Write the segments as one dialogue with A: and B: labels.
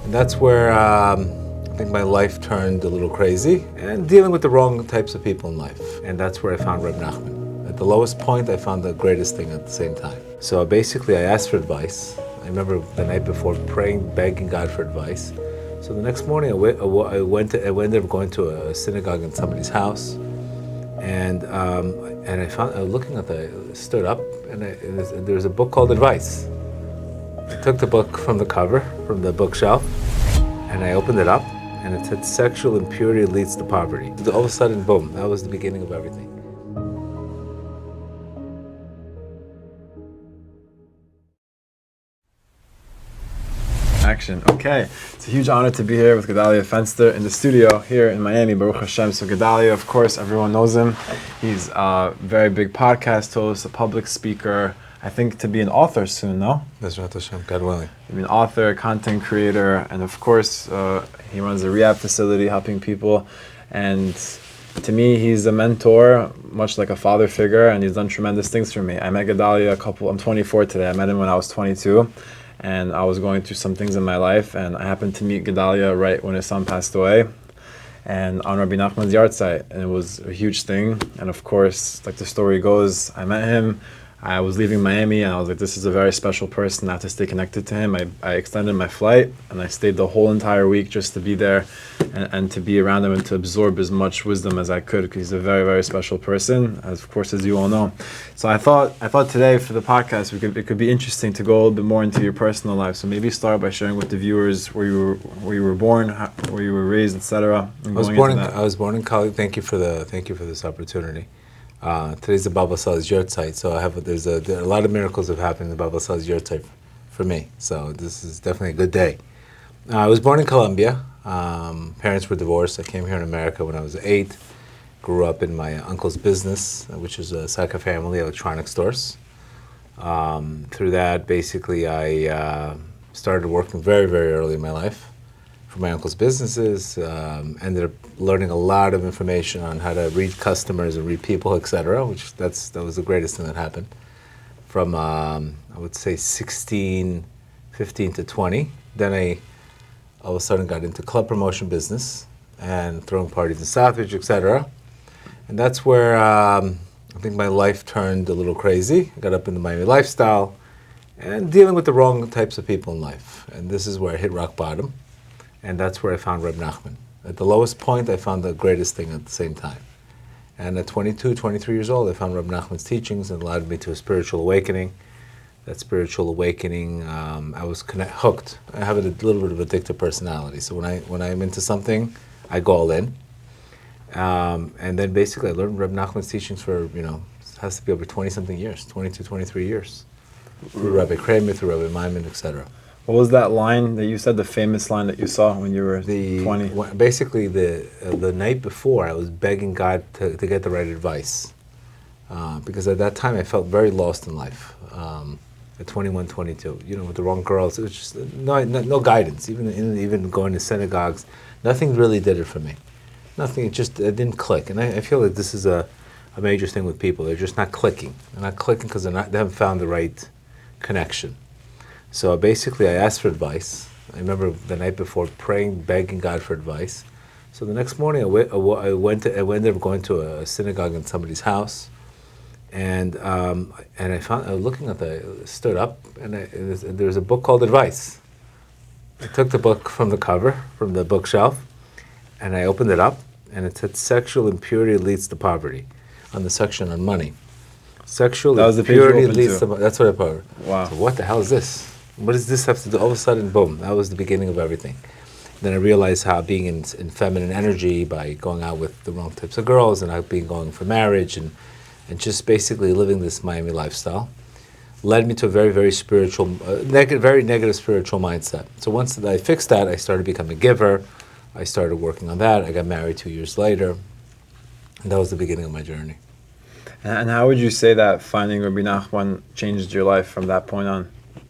A: And that's where I think my life turned a little crazy and dealing with the wrong types of people in life. And that's where I found Reb Nachman. At the lowest point, I found the greatest thing at the same time. So basically, I asked for advice. I remember the night before praying, begging God for advice. So the next morning, I ended up going to a synagogue in somebody's house. And I was looking at stood up, and there was a book called Advice. I took the book from the cover, from the bookshelf, and I opened it up, and it said, "Sexual impurity leads to poverty." All of a sudden, boom, that was the beginning of everything.
B: Action. Okay, it's a huge honor to be here with Gedale Fenster in the studio here in Miami, Baruch Hashem. So Gedale, of course, everyone knows him. He's a very big podcast host, a public speaker. I think to be an author soon, no?
A: Bezrat Hashem, God willing.
B: To be an author, content creator, and of course, he runs a rehab facility helping people. And to me, he's a mentor, much like a father figure, and he's done tremendous things for me. I met Gedale I'm 24 today. I met him when I was 22. And I was going through some things in my life, and I happened to meet Gedale right when his son passed away, and on Rabbi Nachman's yard site, and it was a huge thing. And of course, like the story goes, I met him, I was leaving Miami, and I was like, this is a very special person, I have to stay connected to him. I extended my flight, and I stayed the whole entire week just to be there and to be around him and to absorb as much wisdom as I could, because he's a very, very special person, of course, as you all know. So I thought today for the podcast, it could be interesting to go a little bit more into your personal life. So maybe start by sharing with the viewers where you were born, where you were raised, etc.
A: I was born in Cali. Thank you for this opportunity. Today's the Baba Sal's yard site, so there are a lot of miracles have happened in the Baba Sal's yard site for me. So this is definitely a good day. I was born in Colombia. Parents were divorced. I came here in America when I was 8. Grew up in my uncle's business, which is a Saka family electronic stores. Through that, basically, I started working very, very early in my life for my uncle's businesses. Ended up learning a lot of information on how to read customers and read people, etc. Which that was the greatest thing that happened. From I would say 15 to 20. Then I all of a sudden got into club promotion business and throwing parties in Southridge, etc. And that's where I think my life turned a little crazy. I got up into Miami lifestyle and dealing with the wrong types of people in life. And this is where I hit rock bottom. And that's where I found Reb Nachman. At the lowest point, I found the greatest thing at the same time. And at 22, 23 years old, I found Reb Nachman's teachings and allowed me to a spiritual awakening. That spiritual awakening, I was hooked. I have a little bit of addictive personality. So when I'm into something, I go all in. And then basically I learned Reb Nachman's teachings for, it has to be over 20-something years, 22, 23 years. Through Rabbi Kramer, through Rabbi Maimon, etc.
B: What was that line that you said, the famous line that you saw when you were 20?
A: Basically, the night before, I was begging God to get the right advice. Because at that time, I felt very lost in life. At 21, 22, with the wrong girls. It was just no guidance. Even going to synagogues, nothing really did it for me. Nothing, it didn't click. And I feel like this is a major thing with people. They're just not clicking. They're not clicking because they haven't found the right connection. So basically, I asked for advice. I remember the night before praying, begging God for advice. So the next morning, I ended up going to a synagogue in somebody's house. And I was looking at stood up, and there was a book called Advice. I took the book from the cover, from the bookshelf, and I opened it up, and it said, "Sexual impurity leads to poverty," on the section on money. Sexual impurity leads to. That's what I put.
B: Wow.
A: So what the hell is this? What does this have to do? All of a sudden, boom, that was the beginning of everything. Then I realized how being in feminine energy by going out with the wrong types of girls and going for marriage and just basically living this Miami lifestyle led me to a very, very spiritual, very negative spiritual mindset. So once I fixed that, I started becoming a giver. I started working on that. I got married 2 years later. And that was the beginning of my journey.
B: And how would you say that finding Rabbi Nachman changed your life from that point on?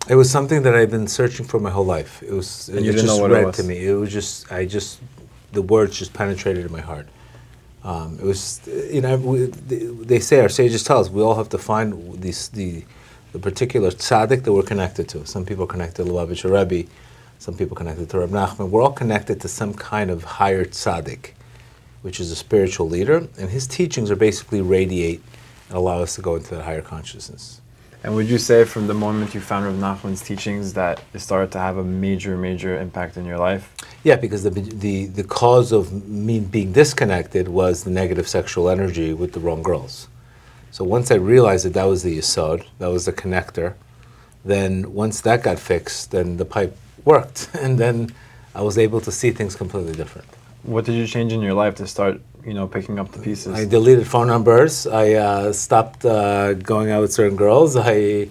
A: It was something that I've been searching for my whole life. It just read to me. It was the words just penetrated in my heart. It was, they say, our sages tell us, we all have to find the particular tzaddik that we're connected to. Some people are connected to Lubavitcher Rebbe, Some people connected to Reb Nachman. We're all connected to some kind of higher tzaddik, which is a spiritual leader, and his teachings are basically radiate and allow us to go into that higher consciousness.
B: And would you say from the moment you found Rav Nachman's teachings that it started to have a major, major impact in your life?
A: Yeah, because the cause of me being disconnected was the negative sexual energy with the wrong girls. So once I realized that was the yesod, that was the connector, then once that got fixed, then the pipe worked, and then I was able to see things completely different.
B: What did you change in your life to start, picking up the pieces?
A: I deleted phone numbers. I stopped going out with certain girls. I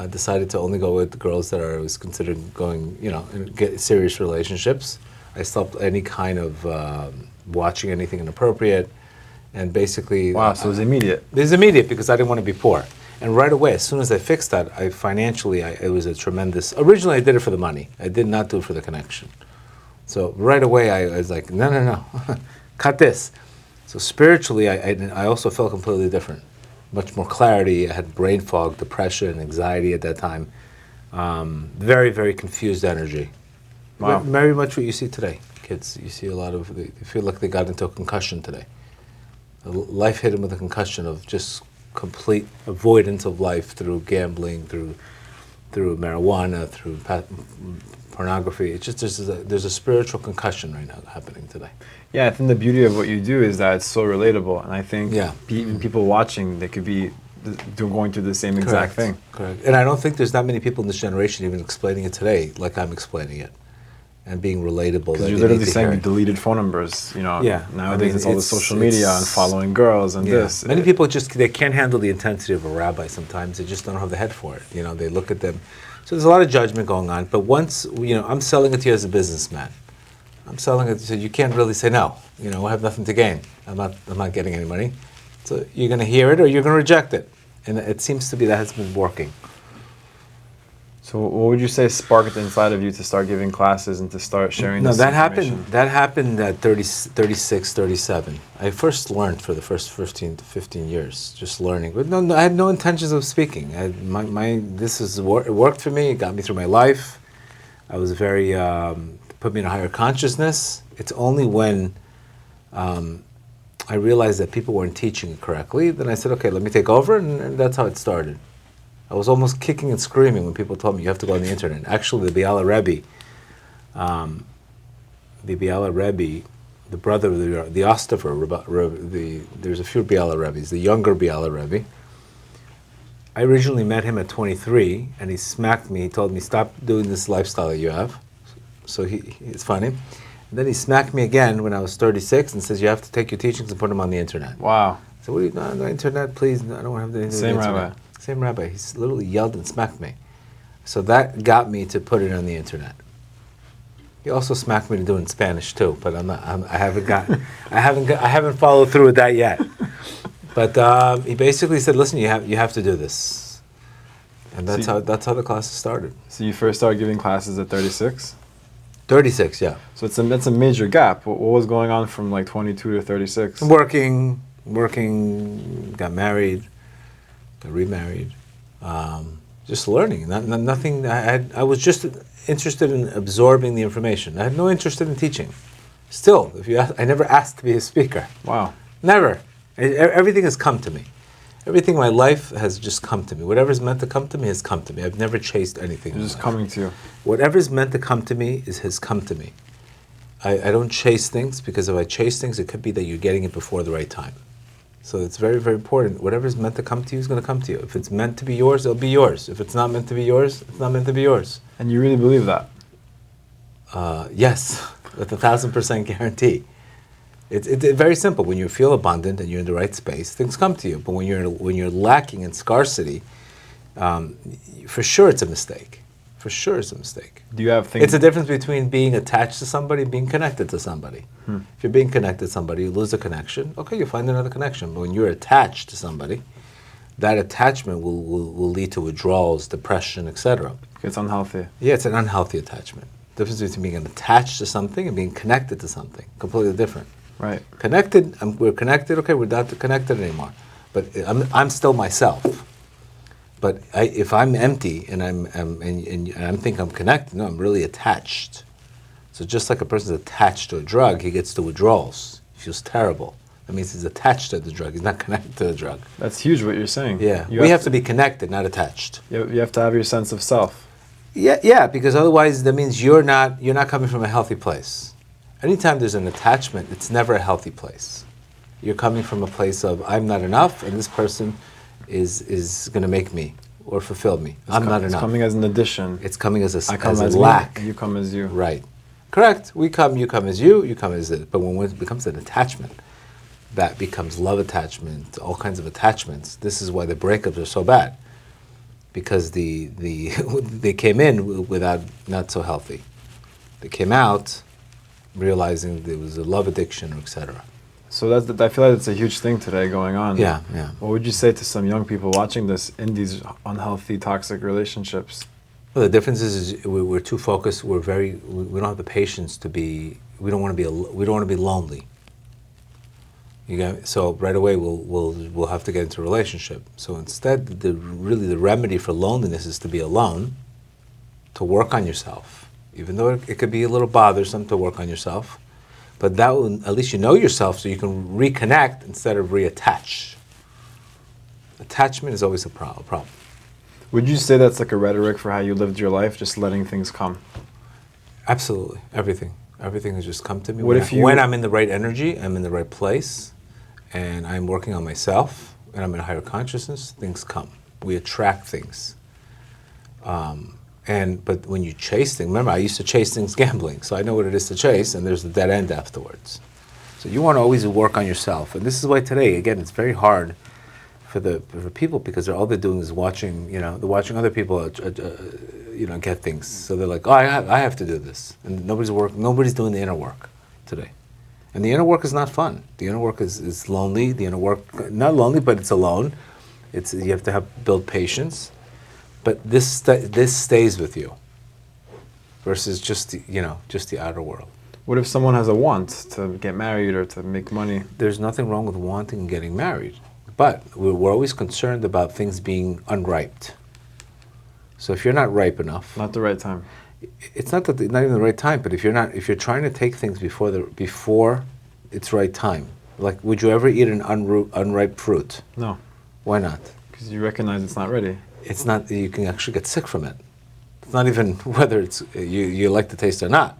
A: decided to only go with the girls that I was considered going, and get serious relationships. I stopped any kind of watching anything inappropriate, and basically.
B: Wow, so it was immediate.
A: It was immediate because I didn't want to be poor. And right away, as soon as I fixed that, it was a tremendous. Originally, I did it for the money. I did not do it for the connection. So right away, I was like, no, cut this. So spiritually, I also felt completely different. Much more clarity. I had brain fog, depression, anxiety at that time. Very, very confused energy.
B: Wow.
A: Very much what you see today. Kids, you see a lot of, they feel like they got into a concussion today. Life hit them with a concussion of just complete avoidance of life through gambling, through marijuana, through pornography. It's just there's a spiritual concussion right now happening today.
B: Yeah, I think the beauty of what you do is that it's so relatable, and I think
A: Yeah.
B: even people watching, they could be going through the same exact thing.
A: Correct. And I don't think there's that many people in this generation even explaining it today like I'm explaining it, and being relatable.
B: Because you're literally saying you deleted phone numbers.
A: Yeah.
B: Nowadays it's all the social media and following girls and this.
A: Many people they can't handle the intensity of a rabbi sometimes. They just don't have the head for it. They look at them. So there's a lot of judgment going on. But once, I'm selling it to you as a businessman. I'm selling it, so you can't really say no. I have nothing to gain. I'm not getting any money. So you're going to hear it or you're going to reject it. And it seems to be that has been working.
B: So what would you say sparked inside of you to start giving classes and to start sharing this information?
A: That happened at 36, 37. I first learned for the first 15 to 15 years, just learning. But no, I had no intentions of speaking. It worked for me. It got me through my life. I was put me in a higher consciousness. It's only when I realized that people weren't teaching it correctly, then I said, okay, let me take over, and that's how it started. I was almost kicking and screaming when people told me you have to go on the internet. Actually, the Biala Rebbe, the brother of the Ostafer, there's a few Biala Rebbes, the younger Biala Rebbe. I originally met him at 23, and he smacked me. He told me, stop doing this lifestyle that you have. So it's funny. And then he smacked me again when I was 36 and says, you have to take your teachings and put them on the internet.
B: Wow.
A: So on the internet, please, I don't have the internet.
B: Same rabbi.
A: Same rabbi. He literally yelled and smacked me. So that got me to put it on the internet. He also smacked me to do it in Spanish too, but I haven't followed through with that yet. But he basically said, listen, you have to do this, and that's how the classes started.
B: So you first started giving classes at 36?
A: 36, yeah.
B: So that's a major gap. What was going on from like 22 to 36?
A: Working, got married. Got remarried, just learning. Nothing. I was just interested in absorbing the information. I had no interest in teaching. Still, if you ask, I never asked to be a speaker.
B: Wow.
A: Never. Everything has come to me. Everything in my life has just come to me. Whatever's meant to come to me has come to me. I've never chased anything.
B: It's just coming to you.
A: Whatever's meant to come to me has come to me. I don't chase things, because if I chase things, it could be that you're getting it before the right time. So it's very, very important. Whatever's meant to come to you is going to come to you. If it's meant to be yours, it'll be yours. If it's not meant to be yours, it's not meant to be yours.
B: And you really believe that?
A: Yes, with 1,000% guarantee. It's very simple. When you feel abundant and you're in the right space, things come to you. But when you're lacking in scarcity, for sure it's a mistake. For sure it's a mistake.
B: Do you have things?
A: It's a difference between being attached to somebody and being connected to somebody. If you're being connected to somebody, you lose a connection. Okay, you find another connection. But when you're attached to somebody, that attachment will lead to withdrawals, depression, etc.
B: It's unhealthy.
A: Yeah, it's an unhealthy attachment. The difference between being attached to something and being connected to something, completely different.
B: Right.
A: Connected, we're connected. Okay, we're not connected anymore. But I'm still myself. But if I'm empty and I think I'm connected, no, I'm really attached. So just like a person's attached to a drug, he gets to withdrawals. He feels terrible. That means he's attached to the drug. He's not connected to the drug.
B: That's huge what you're saying.
A: Yeah, we have to be connected, not attached.
B: You have to have your sense of self.
A: Yeah, because otherwise that means you're not coming from a healthy place. Anytime there's an attachment, it's never a healthy place. You're coming from a place of I'm not enough, and this person is going to make me or fulfill me. I'm not enough.
B: It's coming as an addition.
A: It's coming as
B: I come as
A: lack.
B: Me, you come as you.
A: Right. Correct. You come as you come as it. But when it becomes an attachment, that becomes love attachment, all kinds of attachments. This is why the breakups are so bad. Because they came in without not so healthy. They came out realizing there was a love addiction, etc.
B: So I feel like that's a huge thing today going on.
A: Yeah.
B: What would you say to some young people watching this in these unhealthy, toxic relationships?
A: Well, the difference is we're too focused. We don't have the patience to be. We don't want to be lonely. So right away we'll have to get into a relationship. So instead, the remedy for loneliness is to be alone, to work on yourself. Even though it could be a little bothersome to work on yourself, but that will, at least you know yourself, so you can reconnect instead of reattach. Attachment is always a problem.
B: Would you say that's like a rhetoric for how you lived your life, just letting things come?
A: Absolutely, everything has just come to me.
B: What
A: when I'm in the right energy, I'm in the right place, and I'm working on myself, and I'm in a higher consciousness, things come. We attract things. But when you chase things, remember I used to chase things gambling, so I know what it is to chase, and there's the dead end afterwards. So you want to always work on yourself, and this is why today, again, it's very hard for people because all they're doing is watching. They're watching other people, get things. So they're like, oh, I have to do this, and nobody's doing the inner work today. And the inner work is not fun. The inner work is lonely. The inner work, not lonely, but it's alone. You have to build patience. But this stays with you versus just the outer world.
B: What if someone has a want to get married or to make money?
A: There's nothing wrong with wanting and getting married. But we're always concerned about things being unripe. So if you're not ripe enough,
B: Not the right time.
A: it's not even the right time. But if you're trying to take things before it's right time, like would you ever eat an unripe fruit?
B: No.
A: Why not?
B: Because you recognize it's not ready.
A: It's not. You can actually get sick from it. It's not even whether it's you like the taste or not.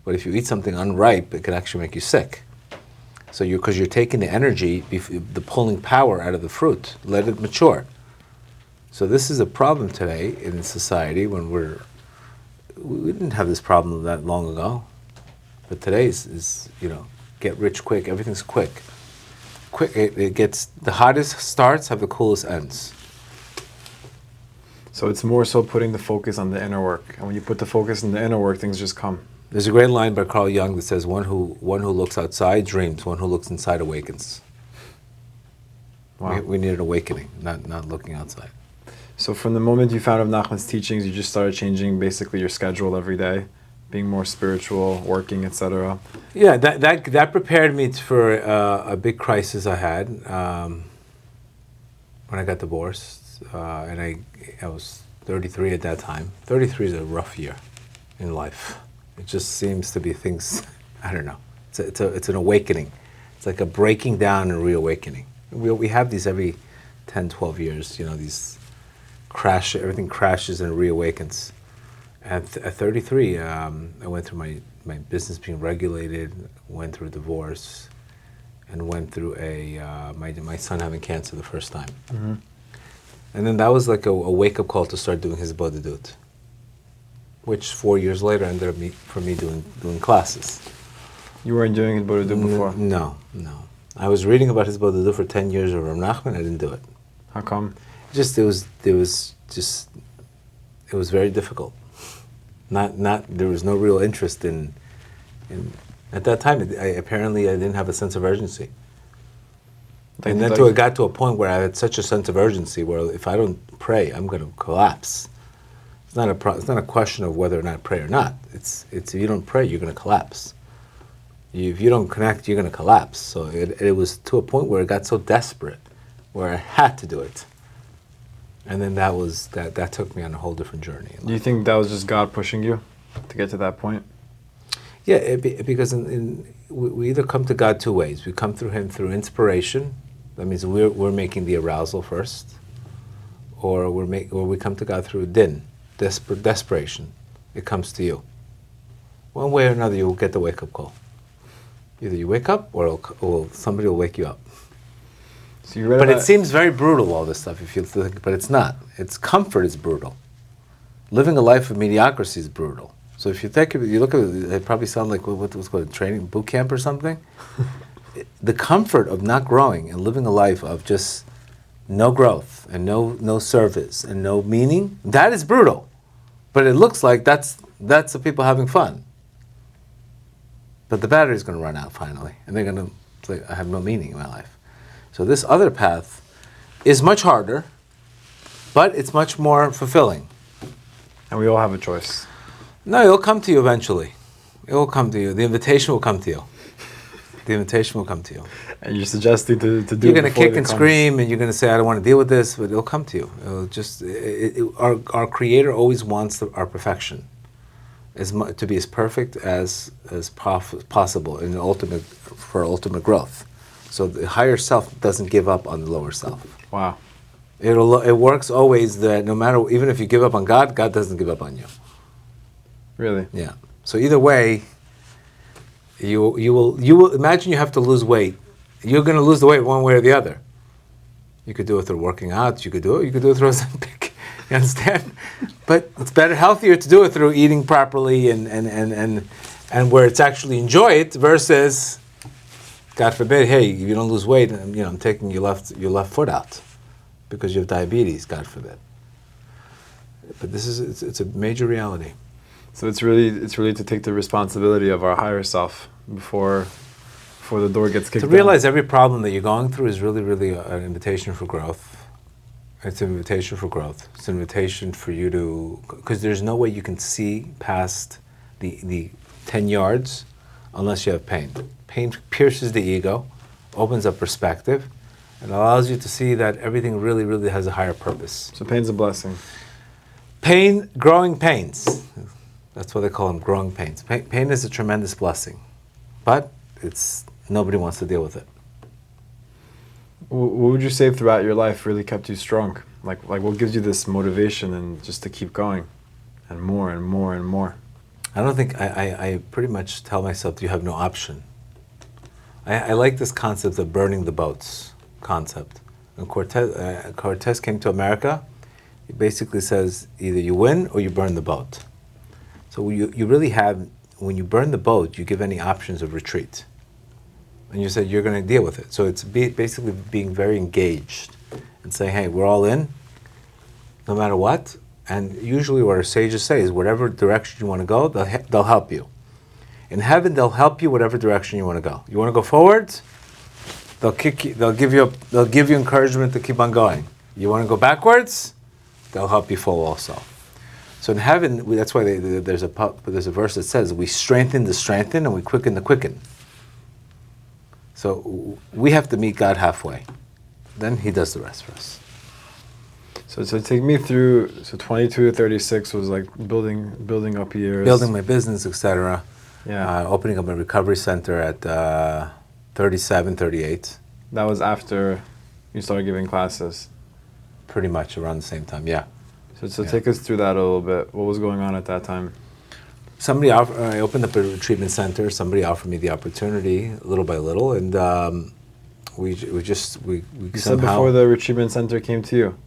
A: But if you eat something unripe, it can actually make you sick. So because you're taking the energy, the pulling power out of the fruit, let it mature. So this is a problem today in society when we didn't have this problem that long ago. But today is get rich quick, everything's quick. Quick, it gets, the hottest starts have the coolest ends.
B: So it's more so putting the focus on the inner work. And when you put the focus on the inner work, things just come.
A: There's a great line by Carl Jung that says, one who looks outside dreams, one who looks inside awakens.
B: Wow.
A: We need an awakening, not looking outside.
B: So from the moment you found Rav Nachman's teachings, you just started changing basically your schedule every day, being more spiritual, working, etc.
A: Yeah, that prepared me for a big crisis I had when I got divorced, and I was 33 at that time. 33 is a rough year in life. It just seems to be things, I don't know. It's an awakening. It's like a breaking down and reawakening. We have these every 10, 12 years, these everything crashes and reawakens. At 33, I went through my business being regulated, went through a divorce, and went through my son having cancer the first time.
B: Mm-hmm.
A: And then that was like a wake-up call to start doing his bodhidut, which 4 years later ended up for me doing classes. You
B: weren't doing his bodhidut before?
A: No. I was reading about his bodhidut for 10 years of Rav Nachman. I didn't do it.
B: How come?
A: It was very difficult. There was no real interest in at that time. Apparently I didn't have a sense of urgency. And then it got to a point where I had such a sense of urgency where if I don't pray, I'm going to collapse. It's not a question of whether or not pray or not. It's if you don't pray, you're going to collapse. If you don't connect, you're going to collapse. So it was to a point where it got so desperate, where I had to do it. And then that took me on a whole different journey.
B: Do you think that was just God pushing you to get to that point?
A: Yeah, because we either come to God two ways. We come through Him through inspiration. That means we're making the arousal first, or we come to God through din, desperation. It comes to you. One way or another, you will get the wake-up call. Either you wake up, or somebody will wake you up.
B: So you read
A: But
B: about
A: it seems very brutal, all this stuff, if you think, but it's not. Its comfort is brutal. Living a life of mediocrity is brutal. So if you look at it, they probably sound like what's called training boot camp or something. The comfort of not growing and living a life of just no growth and no service and no meaning, that is brutal. But it looks like that's the people having fun. But the battery's going to run out finally, and they're going to say, I have no meaning in my life. So this other path is much harder, but it's much more fulfilling.
B: And we all have a choice.
A: No, it'll come to you eventually. It will come to you. The invitation will come to you. The invitation will come to you.
B: And you're suggesting to do
A: You're
B: it
A: going to
B: before
A: kick
B: it
A: and
B: comes.
A: scream, and you're going to say, I don't want to deal with this, but it'll come to you. It'll just, our Creator always wants our perfection, to be as perfect as possible for ultimate growth. So the higher self doesn't give up on the lower self.
B: Wow.
A: It works always that no matter, even if you give up on God, God doesn't give up on you.
B: Really?
A: Yeah. So either way, you will imagine you have to lose weight. You're going to lose the weight one way or the other. You could do it through working out. You could do it through Ozempic. You understand? But it's healthier to do it through eating properly and where it's actually enjoy it versus, God forbid, hey, if you don't lose weight, I'm taking your left foot out because you have diabetes. God forbid. But it's a major reality.
B: So it's really to take the responsibility of our higher self before the door gets kicked
A: To
B: down.
A: realize every problem that you're going through is really, really an invitation for growth. It's an invitation for growth. It's an invitation for you to, because there's no way you can see past the 10 yards unless you have pain. Pain pierces the ego, opens up perspective, and allows you to see that everything really, really has a higher purpose.
B: So pain's a blessing.
A: Growing pains. That's what they call them, growing pains. Pain is a tremendous blessing, but nobody wants to deal with it.
B: What would you say throughout your life really kept you strong? Like what gives you this motivation and just to keep going, and more and more and more?
A: I don't think I pretty much tell myself you have no option. I like this concept of burning the boats concept. When Cortez came to America, he basically says either you win or you burn the boat. So you really have, when you burn the boat, you give any options of retreat. And you said you're going to deal with it. So it's basically being very engaged and saying, hey, we're all in, no matter what. And usually what our sages say is whatever direction you want to go, they'll help you. In heaven, they'll help you whatever direction you want to go. You want to go forwards, they'll kick you, they'll give you encouragement to keep on going. You want to go backwards, they'll help you fall also. So in heaven, that's why there's a verse that says, we strengthen the strengthen and we quicken the quicken. So we have to meet God halfway. Then He does the rest for us.
B: So take me through, 22 to 36 was like building up years.
A: Building my business, etc.
B: Yeah.
A: Opening up a recovery center at 37, 38.
B: That was after you started giving classes.
A: Pretty much around the same time, yeah.
B: So take us through that a little bit. What was going on at that time?
A: I opened up a treatment center. Somebody offered me the opportunity, little by little, and we
B: You
A: somehow.
B: said before the retreatment center came to you.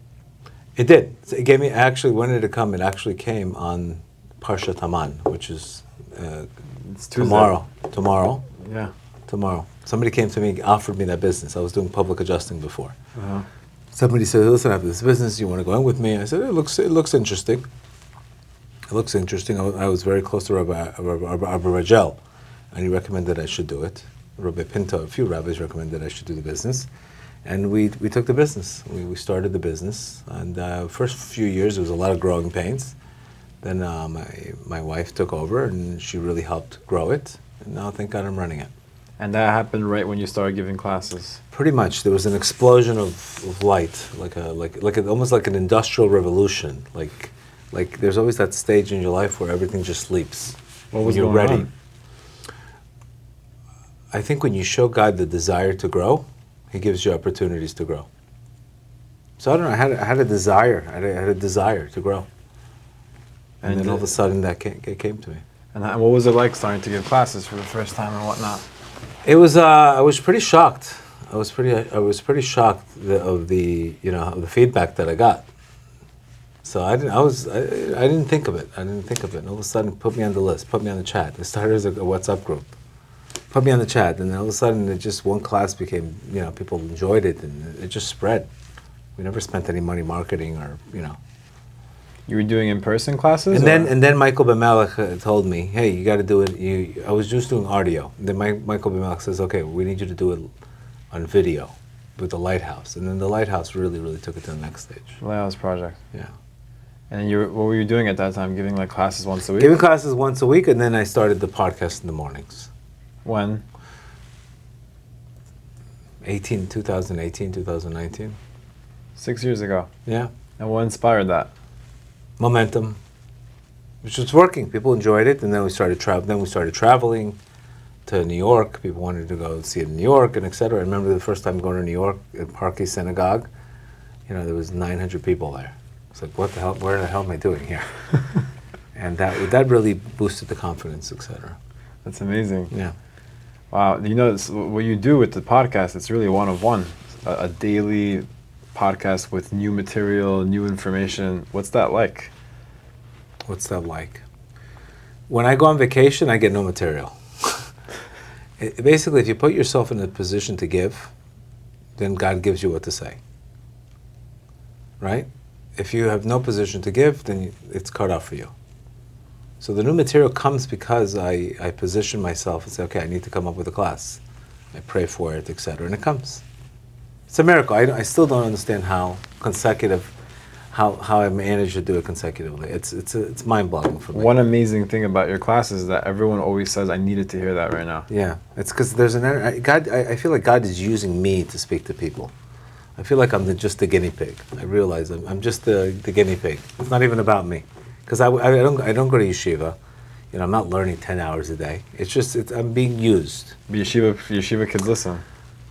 A: It did. So it gave me, actually, when did it come? It actually came on Parshat Haman, which is
B: It's Tuesday.
A: Tomorrow.
B: Yeah.
A: Tomorrow. Somebody came to me, offered me that business. I was doing public adjusting before.
B: Uh-huh.
A: Somebody said, listen, I have this business. You want to go in with me? I said, it looks interesting. It looks interesting. I was very close to Rabbi Rajel, and he recommended I should do it. Rabbi Pinto, a few rabbis recommended I should do the business. And we took the business. We started the business. And first few years, there was a lot of growing pains. Then my wife took over, and she really helped grow it. And now, thank God, I'm running it.
B: And that happened right when you started giving classes.
A: Pretty much, there was an explosion of light, almost like an industrial revolution. Like there's always that stage in your life where everything just sleeps.
B: What was
A: when you're
B: going
A: ready.
B: on?
A: I think when you show God the desire to grow, He gives you opportunities to grow. So I don't know. I had a desire. I had a desire to grow, and then all of a sudden that came to me.
B: And what was it like starting to give classes for the first time and whatnot?
A: It was. I was pretty shocked. I was pretty shocked of the feedback that I got. So I didn't think of it. And all of a sudden, put me on the list. Put me on the chat. It started as a WhatsApp group. Put me on the chat, and then all of a sudden, it just one class became. People enjoyed it, and it just spread. We never spent any money marketing or.
B: You were doing in-person classes?
A: And then Michael Bemelech told me, hey, you got to do it. I was just doing audio. And then Michael Bemelech says, okay, we need you to do it on video with the Lighthouse. And then the Lighthouse really, really took it to the next stage.
B: Lighthouse project.
A: Yeah.
B: And what were you doing at that time? Giving like classes once a week?
A: Giving classes once a week, and then I started the podcast in the mornings.
B: When?
A: 2018, 2019.
B: 6 years ago.
A: Yeah.
B: And what inspired that?
A: Momentum. Which was working. People enjoyed it, and then we started traveling to New York. People wanted to go see it in New York, and etc. I remember the first time going to New York at Parky Synagogue. There was 900 people there. It's like, what the hell? Where the hell am I doing here? And that really boosted the confidence, etc.
B: That's amazing.
A: Yeah.
B: Wow. What you do with the podcast, it's really one-of-one. A daily podcast with new material, new information. What's that like?
A: What's that like? When I go on vacation, I get no material. Basically, if you put yourself in a position to give, then God gives you what to say. Right? If you have no position to give, then it's cut off for you. So the new material comes because I position myself and say, okay, I need to come up with a class. I pray for it, etc., and it comes. It's a miracle. I still don't understand how I managed to do it consecutively. It's mind-boggling for me.
B: One amazing thing about your classes is that everyone always says, I needed to hear that right now.
A: Yeah, it's because there's I feel like God is using me to speak to people. I feel like I'm just the guinea pig. I realize I'm just the guinea pig. It's not even about me. Because I don't go to yeshiva. I'm not learning 10 hours a day. It's just I'm being used.
B: But yeshiva kids listen.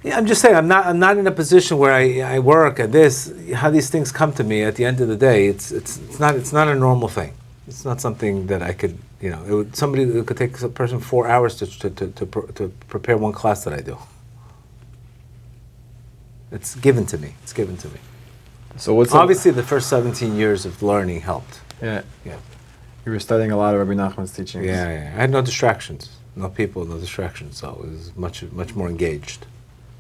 A: Yeah, I'm just saying I'm not in a position where I work at this. How these things come to me at the end of the day, it's not a normal thing. It's not something that I could it could take a person 4 hours to prepare one class that I do. It's given to me.
B: So what's
A: obviously the first 17 years of learning helped.
B: Yeah.
A: Yeah.
B: You were studying a lot of Rabbi Nachman's teachings.
A: Yeah. I had no distractions, no people, no distractions. So it was much more engaged.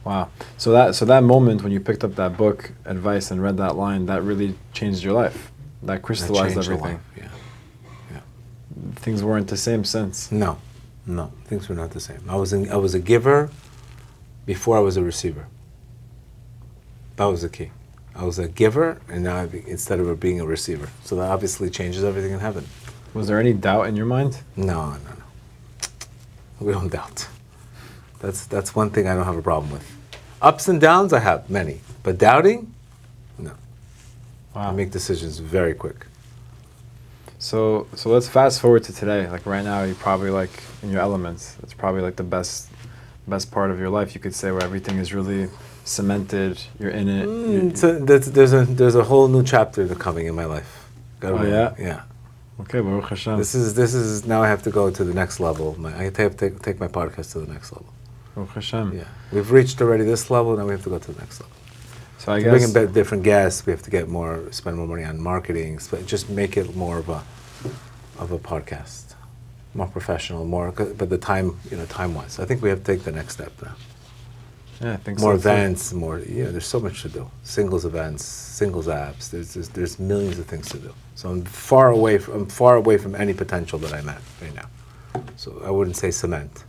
B: Wow. So that moment when you picked up that book, advice, and read that line, that really changed your life. That crystallized everything.
A: Yeah.
B: Things weren't the same since.
A: No, things were not the same. I was a giver before I was a receiver. That was the key. I was a giver, and now instead of being a receiver. So that obviously changes everything in heaven.
B: Was there any doubt in your mind?
A: No. We don't doubt. That's one thing I don't have a problem with. Ups and downs, I have many. But doubting? No.
B: Wow.
A: I make decisions very quick.
B: So let's fast forward to today. Like right now, you're probably like in your elements. It's probably like the best part of your life, you could say, where everything is really cemented. You're in it.
A: There's a whole new chapter coming in my life.
B: Yeah?
A: Yeah.
B: Okay, Baruch Hashem.
A: This is now I have to go to the next level. I have to take my podcast to the next level.
B: Baruch Hashem.
A: Yeah. We've reached already this level, now we have to go to the next level.
B: So I
A: bring
B: guess
A: in different guests, we have to spend more money on marketing, just make it more of a podcast, more professional, but the time-wise. I think we have to take the next step now.
B: Yeah, I think
A: more
B: so
A: events,
B: too.
A: There's so much to do. Singles events, singles apps. There's millions of things to do. So I'm far away from any potential that I'm at right now. So I wouldn't say cement.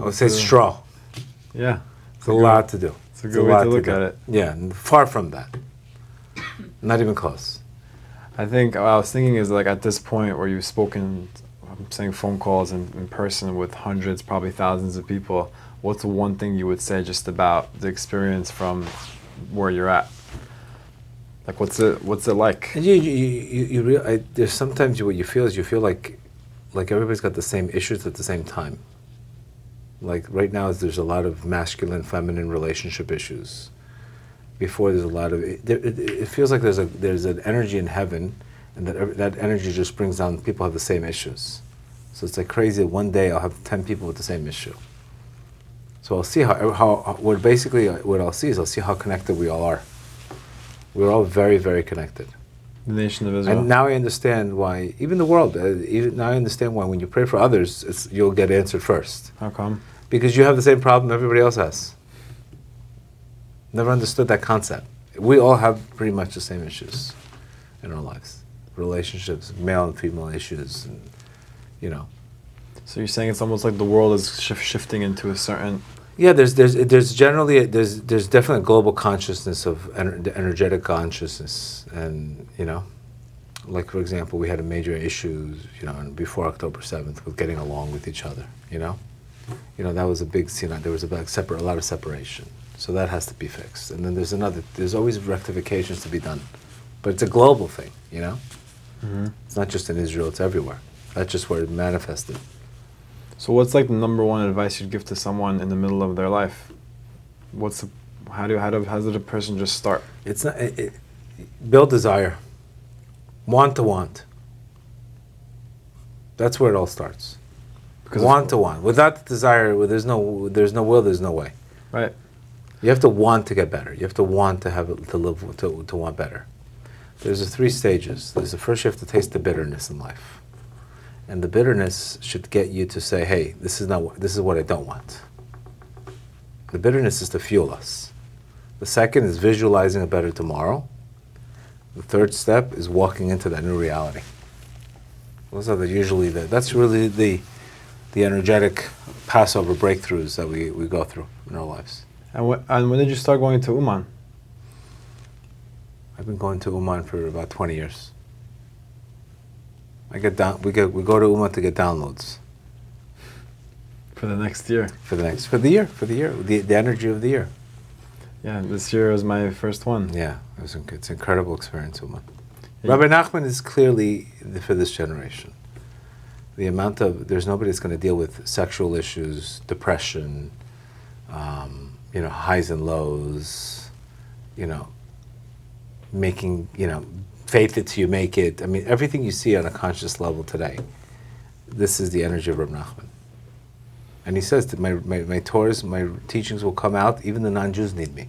A: I would say straw.
B: Yeah,
A: it's a lot to do.
B: It's a good way to look at it.
A: Yeah, far from that. Not even close.
B: I think what I was thinking is like at this point where you've spoken I'm saying phone calls in person with hundreds, probably thousands of people, what's the one thing you would say just about the experience from where you're at? Like, what's it like?
A: And there's sometimes what you feel is you feel like everybody's got the same issues at the same time. Like right now, there's a lot of masculine, feminine relationship issues. Before there's a lot of it feels like there's an energy in heaven, and that energy just brings down people who have the same issues. So it's like crazy. One day I'll have 10 people with the same issue. So I'll see what I'll see is I'll see how connected we all are. We're all very, very connected.
B: The nation of Israel.
A: And now I understand why, even the world, now I understand why when you pray for others, you'll get answered first.
B: How come?
A: Because you have the same problem everybody else has. Never understood that concept. We all have pretty much the same issues in our lives. Relationships, male and female issues, and, you know.
B: So you're saying it's almost like the world is shifting into a certain...
A: Yeah, there's definitely a global consciousness of energetic consciousness, and you know, like for example, we had a major issue, you know, before October 7th with getting along with each other. You know, that was a big, there was a lot of separation, so that has to be fixed. And then there's always rectifications to be done, but it's a global thing. You know, It's not just in Israel; it's everywhere. That's just where it manifested.
B: So what's like the number one advice you'd give to someone in the middle of their life? How does a person just start?
A: It's not build desire, want to want. That's where it all starts. Because want to want. Without the desire, there's no will, there's no way.
B: Right.
A: You have to want to get better. You have to want to live to want better. There's 3 stages. There's the first, you have to taste the bitterness in life. And the bitterness should get you to say, hey, this is what I don't want. The bitterness is to fuel us. The second is visualizing a better tomorrow. The third step is walking into that new reality. Those are that's really the energetic Passover breakthroughs that we go through in our lives.
B: And when did you start going to Uman?
A: I've been going to Uman for about 20 years. We go to Uman to get downloads.
B: For the next year.
A: For the year. The energy of the year.
B: Yeah, this year was my first one.
A: Yeah, it's an incredible experience, Uman. Yeah. Rabbi Nachman is clearly for this generation. There's nobody that's going to deal with sexual issues, depression, highs and lows, making, faith it till you make it. I mean, everything you see on a conscious level today, this is the energy of Rabbi Nachman. And he says that my Torahs, my teachings will come out, even the non-Jews need me.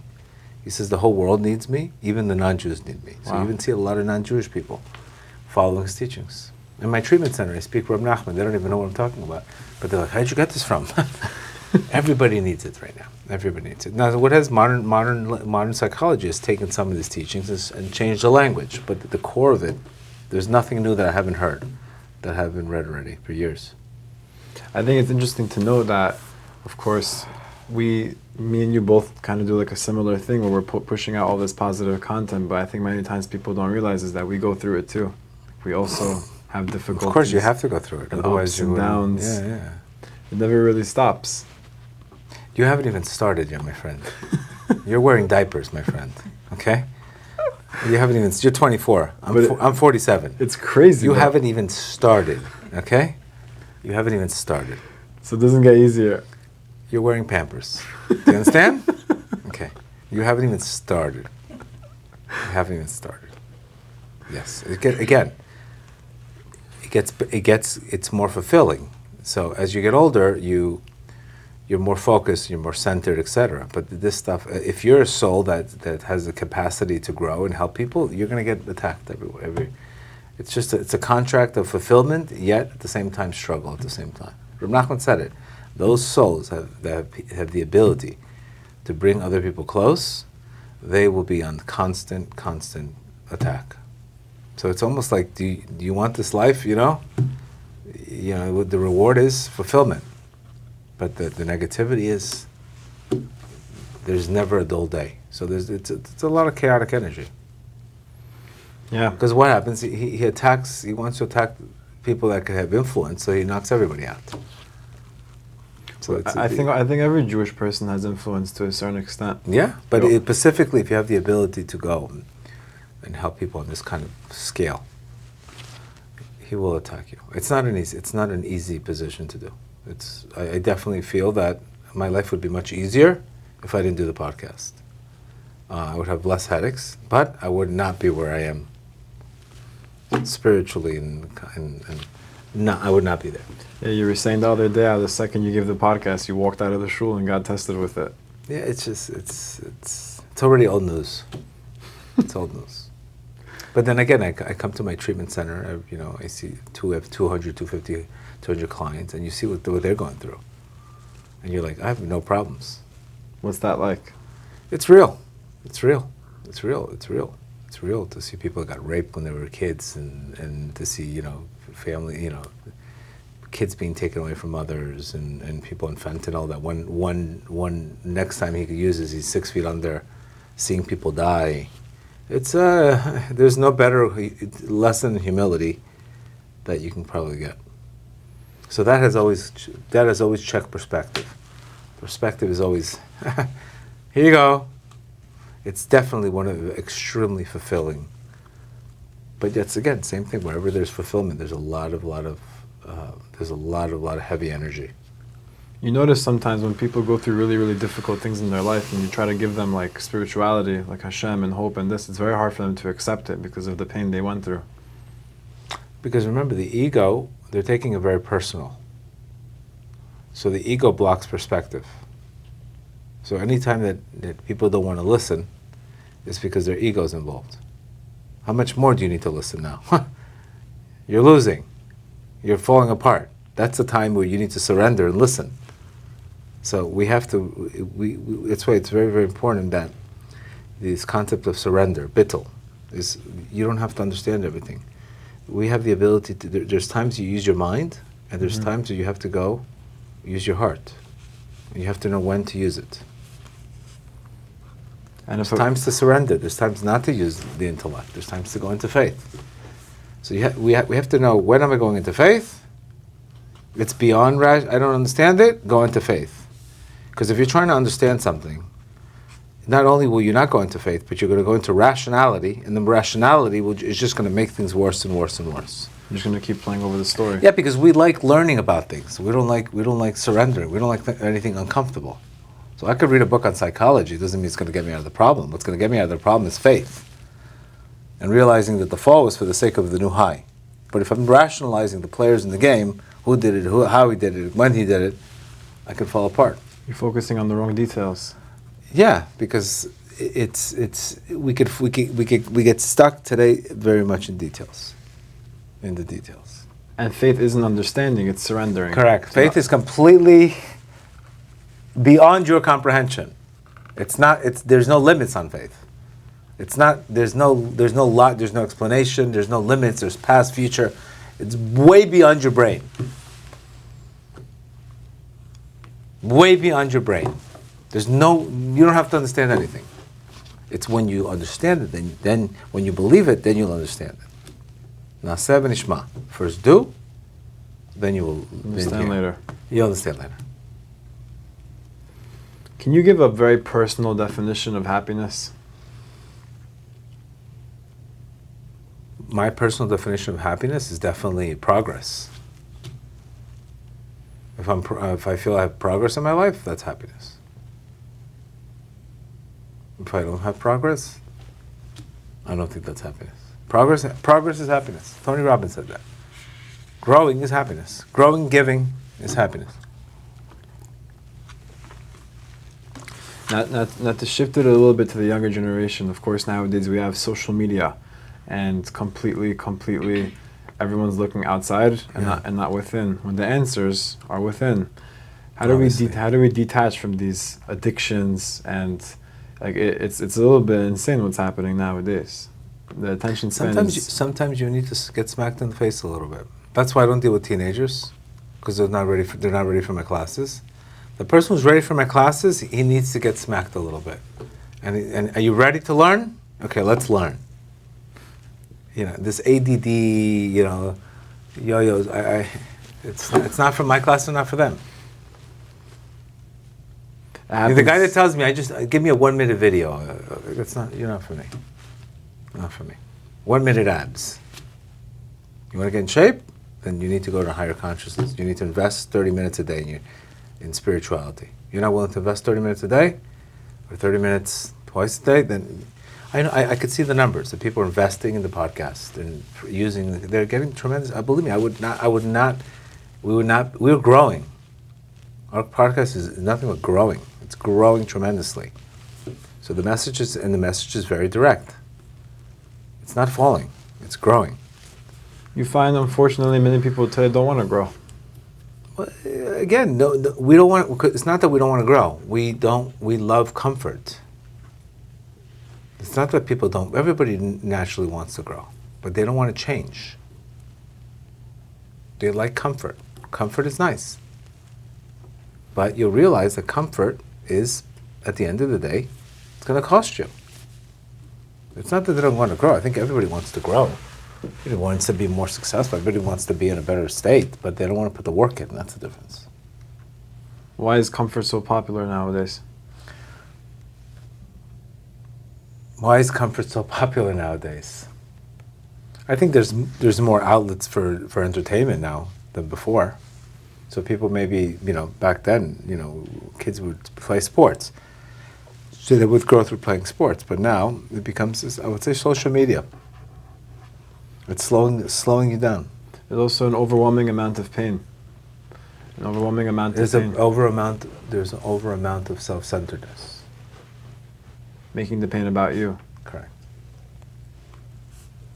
A: He says the whole world needs me, even the non-Jews need me. So you even see a lot of non-Jewish people following his teachings. In my treatment center, I speak Rabbi Nachman. They don't even know what I'm talking about. But they're like, how'd you get this from? Everybody needs it right now. Everybody needs it. Now, what has modern psychology has taken some of these teachings and changed the language. But at the core of it, there's nothing new that I haven't heard, that have been read already for years.
B: I think it's interesting to know that, of course, me and you both kind of do like a similar thing where we're pushing out all this positive content, but I think many times people don't realize is that we go through it too. We also have difficulties.
A: Of course, you have to go through it. Otherwise,
B: ups and downs.
A: Yeah.
B: It never really stops.
A: You haven't even started yet, my friend. You're wearing diapers, my friend. Okay? You haven't even. You're 24. I'm 47.
B: It's crazy.
A: You haven't even started. Okay? You haven't even started.
B: So it doesn't get easier.
A: You're wearing Pampers. Do you understand? Okay. You haven't even started. You haven't even started. Yes. It's more fulfilling. So as you get older, you're more focused, you're more centered, etc. But this stuff, if you're a soul that has the capacity to grow and help people, you're going to get attacked everywhere. It's a contract of fulfillment, yet at the same time struggle at the same time. Reb Nachman said it. Those souls have the ability to bring other people close. They will be on constant attack. So it's almost like, do you want this life? What the reward is fulfillment, but the negativity is there's never a dull day. So it's a lot of chaotic energy.
B: Yeah.
A: Because what happens? He attacks. He wants to attack people that could have influence, so he knocks everybody out. So
B: I think every Jewish person has influence to a certain extent.
A: Yeah, but
B: Yo.
A: specifically, if you have the ability to go and help people on this kind of scale, he will attack you. It's not an easy position to do. I definitely feel that my life would be much easier if I didn't do the podcast. I would have less headaches, but I would not be where I am spiritually, and I would not be there.
B: Yeah, you were saying the other day how the second you gave the podcast, you walked out of the shul and got tested with it.
A: Yeah, it's already old news. It's old news. But then again, I come to my treatment center. I see 200, 250, 200 clients, and you see what they're going through, and you're like, I have no problems.
B: What's that like?
A: It's real. It's real. It's real. It's real. It's real to see people that got raped when they were kids, and to see family, kids being taken away from mothers, and people on fentanyl that one next time he uses, he's 6 feet under, seeing people die. It's there's no better lesson in humility that you can probably get. So that has always checked perspective. Perspective is always here you go. It's definitely one of the extremely fulfilling. But that's again same thing. Wherever there's fulfillment, there's a lot of heavy energy.
B: You notice sometimes when people go through really, really difficult things in their life and you try to give them like spirituality, like Hashem and hope and this, it's very hard for them to accept it because of the pain they went through.
A: Because remember, the ego, they're taking it very personal. So the ego blocks perspective. So anytime that people don't want to listen, it's because their ego's involved. How much more do you need to listen now? You're losing. You're falling apart. That's the time where you need to surrender and listen. So we have to, that's why it's very, very important that this concept of surrender, bittul, is you don't have to understand everything. We have the ability to, there's times you use your mind, and there's times where you have to go use your heart. You have to know when to use it. And there's times to surrender. There's times not to use the intellect. There's times to go into faith. So we have to know, when am I going into faith? It's beyond I don't understand it. Go into faith. Because if you're trying to understand something, not only will you not go into faith, but you're going to go into rationality, and the rationality is just going to make things worse and worse and worse.
B: You're just going to keep playing over the story.
A: Yeah, because we like learning about things. We don't like surrendering. We don't like anything uncomfortable. So I could read a book on psychology. It doesn't mean it's going to get me out of the problem. What's going to get me out of the problem is faith, and realizing that the fall was for the sake of the new high. But if I'm rationalizing the players in the game, who did it, how he did it, when he did it, I could fall apart.
B: You're focusing on the wrong details.
A: Yeah, because we get stuck today very much in details, in the details.
B: And faith isn't understanding; it's surrendering.
A: Correct. Faith is completely beyond your comprehension. It's not. There's no limits on faith. It's not. There's no lot. There's no explanation. There's no limits. There's past, future. It's way beyond your brain. Way beyond your brain. You don't have to understand anything. It's when you understand it, then when you believe it, then you'll understand it. Naseh v'nishma. First do, then you will
B: understand later.
A: You'll understand later.
B: Can you give a very personal definition of happiness?
A: My personal definition of happiness is definitely progress. If I feel I have progress in my life, that's happiness. If I don't have progress, I don't think that's happiness. Progress is happiness. Tony Robbins said that. Growing is happiness. Growing, giving is happiness.
B: Not to shift it a little bit to the younger generation. Of course, nowadays we have social media, and completely, everyone's looking outside and not within. When the answers are within, how do we detach from these addictions? And like it's a little bit insane what's happening nowadays. The attention span.
A: Sometimes you need to get smacked in the face a little bit. That's why I don't deal with teenagers, because they're not ready for my classes. The person who's ready for my classes, he needs to get smacked a little bit. And are you ready to learn? Okay, let's learn. This ADD, Yo-yos, it's not for my class and not for them. The guy that tells me, give me a 1 minute video. You're not for me. Not for me. 1 minute abs. You want to get in shape? Then you need to go to higher consciousness. You need to invest 30 minutes a day in spirituality. You're not willing to invest 30 minutes a day, or 30 minutes twice a day, then I could see the numbers. That people are investing in the podcast and they're getting tremendous. Believe me, we're growing. Our podcast is nothing but growing. It's growing tremendously. So the message is very direct. It's not falling, it's growing.
B: You find, unfortunately, many people today don't want to grow.
A: Well, again, no, we don't want. It's not that we don't want to grow. We love comfort. It's not that people don't. Everybody naturally wants to grow, but they don't want to change. They like comfort. Comfort is nice. But you'll realize that comfort is, at the end of the day, it's going to cost you. It's not that they don't want to grow. I think everybody wants to grow. Everybody wants to be more successful. Everybody wants to be in a better state, but they don't want to put the work in. That's the difference.
B: Why is comfort so popular nowadays?
A: Why is comfort so popular nowadays? I think there's more outlets for entertainment now than before. So people maybe, back then, kids would play sports. So they would grow through playing sports. But now it becomes, I would say, social media. It's slowing you down.
B: There's also an overwhelming amount of pain. There's
A: an over amount of self-centeredness.
B: Making the pain about you.
A: Correct.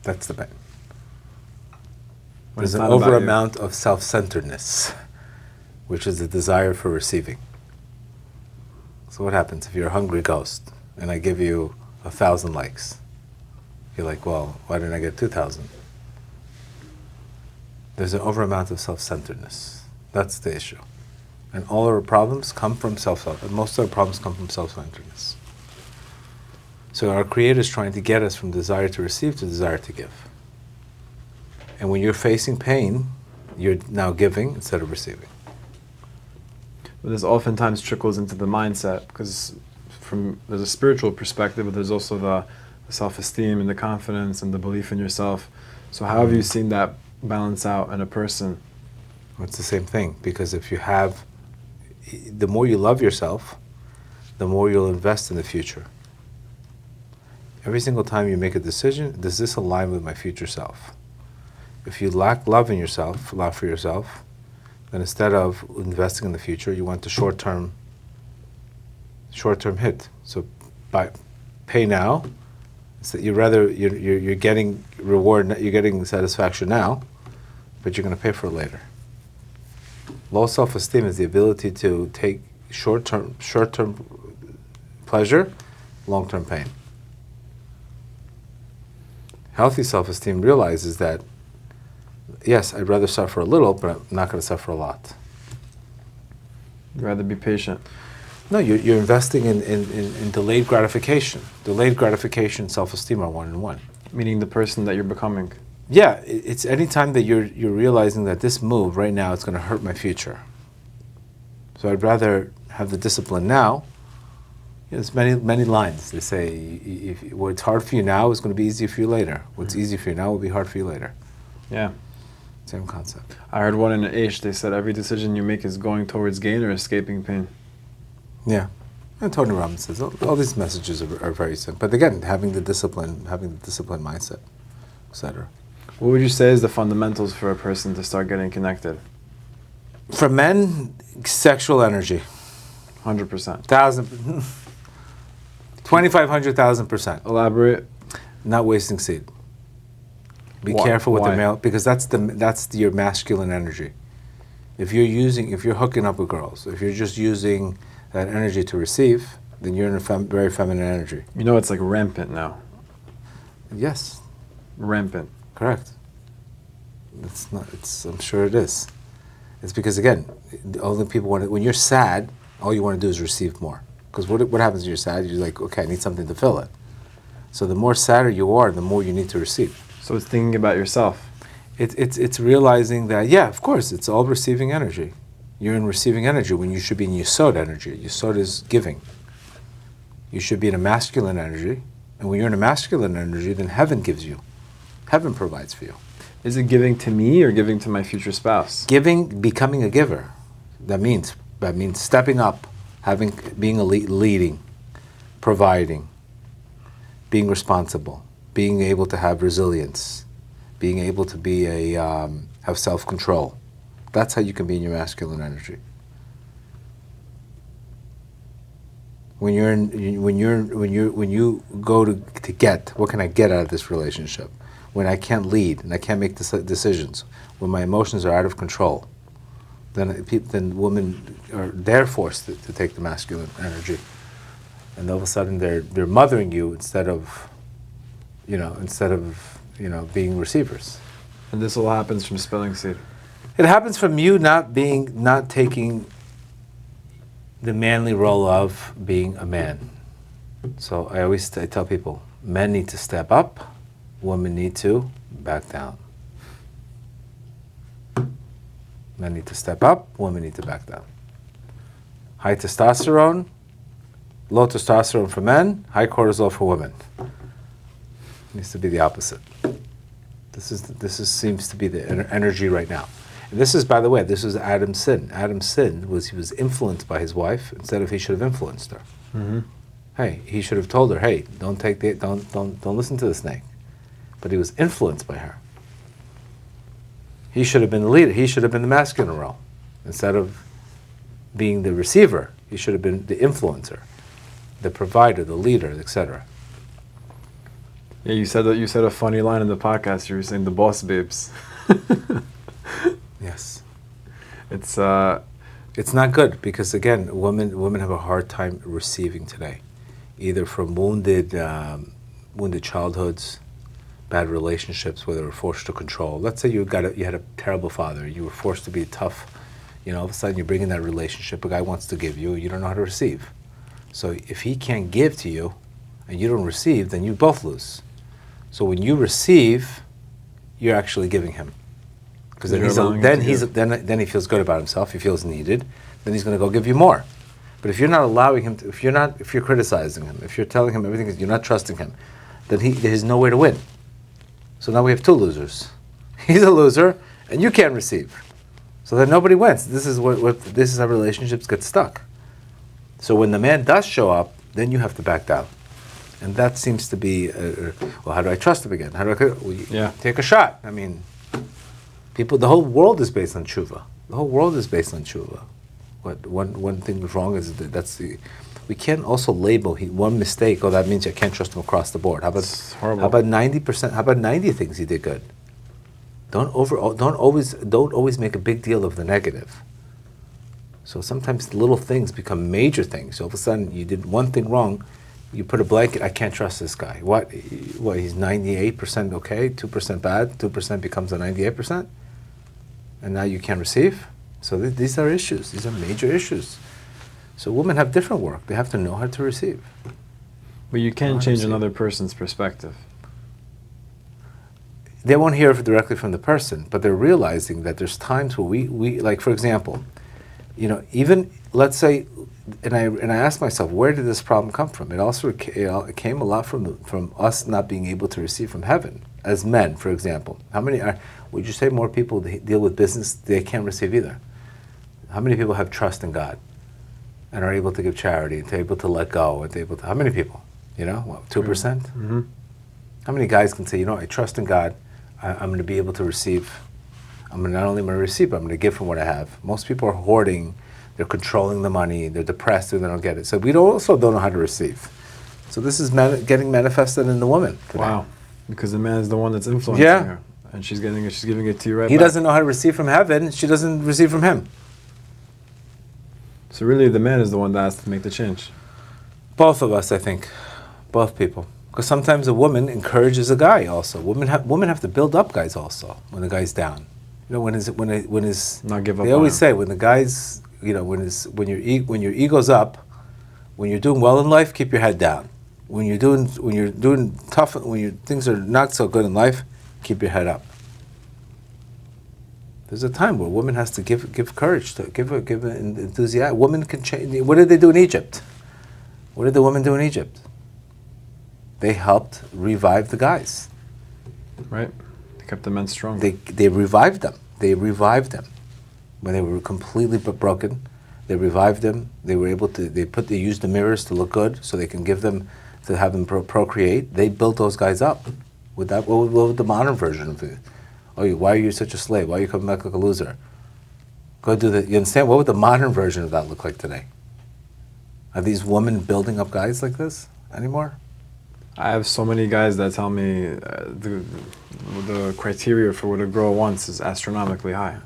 A: That's the pain.
B: When
A: There's
B: it's
A: an
B: not about
A: over
B: you.
A: amount of self-centeredness, which is the desire for receiving. So what happens if you're a hungry ghost and I give you 1,000 likes? You're like, well, why didn't I get 2,000? There's an over amount of self-centeredness. That's the issue. And all our problems come from most of our problems come from self-centeredness. So our Creator is trying to get us from desire to receive to desire to give. And when you're facing pain, you're now giving instead of receiving.
B: But this oftentimes trickles into the mindset, because there's a spiritual perspective, but there's also the self-esteem and the confidence and the belief in yourself. So how have you seen that balance out in a person?
A: Well, it's the same thing, because the more you love yourself, the more you'll invest in the future. Every single time you make a decision, does this align with my future self? If you lack love for yourself, then instead of investing in the future, you want the short-term hit. So by pay now, so you're getting reward, you're getting satisfaction now, but you're going to pay for it later. Low self-esteem is the ability to take short-term pleasure, long-term pain. Healthy self-esteem realizes that, yes, I'd rather suffer a little, but I'm not going to suffer a lot.
B: You'd rather be patient.
A: No, you're investing in delayed gratification. Delayed gratification and self-esteem are one and one.
B: Meaning the person that you're becoming.
A: Yeah, it's any time that you're realizing that this move right now is going to hurt my future. So I'd rather have the discipline now. There's many lines. They say, what's hard for you now is going to be easy for you later. What's easy for you now will be hard for you later.
B: Yeah.
A: Same concept.
B: I heard one in an Aish, they said every decision you make is going towards gain or escaping pain.
A: Yeah. And Tony Robbins says all these messages are very simple. But again, having the discipline mindset, etc.
B: What would you say is the fundamentals for a person to start getting connected?
A: For men, sexual energy.
B: 100%.
A: 2,500,000%.
B: Elaborate.
A: Not wasting seed. Be
B: Why?
A: careful with
B: Why?
A: the male, because that's your masculine energy. If you're hooking up with girls, if you're just using that energy to receive, then you're in a very feminine energy.
B: You know it's like rampant now.
A: Yes,
B: Rampant.
A: correct. I'm sure it is. It's because, again, all the people when you're sad, all you want to do is receive more. Because what happens when you're sad? You're like, okay, I need something to fill it. So the more sadder you are, the more you need to receive.
B: So it's thinking about yourself.
A: It's realizing that, yeah, of course, it's all receiving energy. You're in receiving energy when you should be in Yesod energy. Yesod is giving. You should be in a masculine energy. And when you're in a masculine energy, then heaven gives you. Heaven provides for you.
B: Is it giving to me or giving to my future spouse?
A: Giving, becoming a giver. That means stepping up, being leading, providing, being responsible, being able to have resilience, being able to be have self-control. That's how you can be in your masculine energy. When you go to get, what can I get out of this relationship? When I can't lead and I can't make decisions, when my emotions are out of control, then women they're forced to take the masculine energy, and all of a sudden they're mothering you instead of being receivers.
B: And this all happens from spilling seed.
A: It happens from you not taking the manly role of being a man. So I tell people, men need to step up, women need to back down. Men need to step up, women need to back down. High testosterone, low testosterone for men, high cortisol for women. It needs to be the opposite. This seems to be the energy right now. And this is, by the way, this was Adam's sin. Adam's sin was he was influenced by his wife instead of he should have influenced her.
B: Mm-hmm.
A: Hey, he should have told her, hey, don't listen to the snake. But he was influenced by her. He should have been the leader. He should have been the masculine role. Instead of being the receiver, he should have been the influencer, the provider, the leader, etc.
B: Yeah, you said a funny line in the podcast. You were saying the boss babes.
A: Yes.
B: It's
A: not good because, again, women have a hard time receiving today, either from wounded childhoods, bad relationships where they were forced to control. Let's say you had a terrible father. You were forced to be tough. All of a sudden you're bringing that relationship. A guy wants to give you. You don't know how to receive. So if he can't give to you, and you don't receive, then you both lose. So when you receive, you're actually giving him. Because then he feels good about himself. He feels needed. Then he's going to go give you more. But if you're not allowing him to, if you're criticizing him, if you're telling him everything, you're not trusting him, then there's no way to win. So now we have two losers. He's a loser, and you can't receive. So then nobody wins. This is how relationships get stuck. So when the man does show up, then you have to back down. And that seems to be, how do I trust him again? How do I take a shot? I mean, the whole world is based on tshuva. The whole world is based on tshuva. What one thing that's wrong is we can't also label one mistake. Oh, that means I can't trust him across the board. How about 90%? How about 90 things he did good? Don't always make a big deal of the negative. So sometimes little things become major things. So all of a sudden you did one thing wrong. You put a blanket. I can't trust this guy. What? He's 98% okay, 2% bad. 2% becomes a 98%, and now you can't receive. So these are issues. These are major issues. So women have different work. They have to know how to receive.
B: But you can change another person's perspective.
A: They won't hear it directly from the person, but they're realizing that there's times where we like, for example, even let's say, and I asked myself, where did this problem come from? It came a lot from us not being able to receive from heaven as men, for example. How many would you say more people deal with business they can't receive either? How many people have trust in God and are able to give charity, and able to let go, and how many people? 2%?
B: Mm-hmm.
A: How many guys can say, I trust in God, I'm going to be able to receive. Not only going to receive, but I'm going to give from what I have. Most people are hoarding, they're controlling the money, they're depressed and they don't get it. So we also don't know how to receive. So this is getting manifested in the woman today.
B: Wow. Because the man is the one that's influencing her. And she's giving it to you right back.
A: He doesn't know how to receive from heaven, she doesn't receive from him.
B: So really the man is the one that has to make the change.
A: Both of us, I think. Both people. Because sometimes a woman encourages a guy also. Women have to build up guys also when the guy's down. When his
B: not give up.
A: They always say when the guy's when your ego's up, when you're doing well in life, keep your head down. When you're doing tough, things are not so good in life, keep your head up. There's a time where a woman has to give courage, to give an enthusiasm. Women can change. What did they do in Egypt? What did the women do in Egypt? They helped revive the guys.
B: Right. They kept the men strong.
A: They revived them. They revived them when they were completely broken. They revived them. They were able to. They used the mirrors to look good, so they can give them to have them procreate. They built those guys up. With that, what would the modern version of it? Oh, why are you such a slave? Why are you coming back like a loser? Go do that. You understand? What would the modern version of that look like today? Are these women building up guys like this anymore?
B: I have so many guys that tell me the criteria for what a girl wants is astronomically high.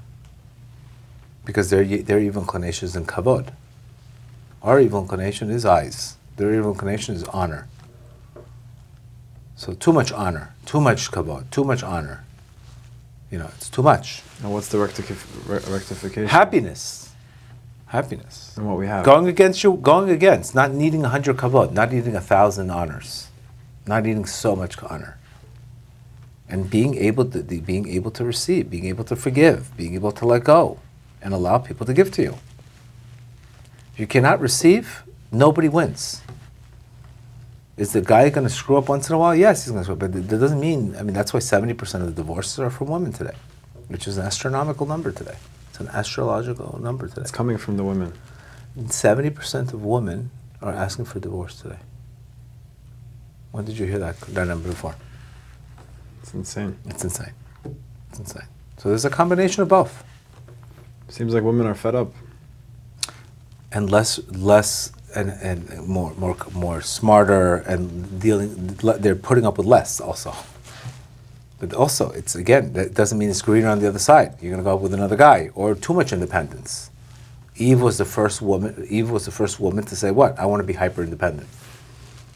A: Because their evil inclination is in kavod. Our evil inclination is eyes. Their evil inclination is honor. So too much honor, too much kavod, too much honor. It's too much.
B: And what's the rectification?
A: Happiness. Happiness.
B: And what we have.
A: Going against, not needing 100 kavod, not needing 1,000 honors, not needing so much honor. And being able to receive, being able to forgive, being able to let go, and allow people to give to you. If you cannot receive, nobody wins. Is the guy going to screw up once in a while? Yes, he's going to screw up. But that doesn't mean, that's why 70% of the divorces are from women today, which is an astronomical number today. It's an astrological number today.
B: It's coming from the women.
A: 70% of women are asking for divorce today. When did you hear that number before?
B: It's insane.
A: It's insane. It's insane. So there's a combination of both.
B: Seems like women are fed up.
A: And less and more smarter and they're putting up with less also. But also, it's again, that doesn't mean it's greener on the other side. You're going to go up with another guy or too much independence. Eve was the first woman to say, what? I want to be hyper independent.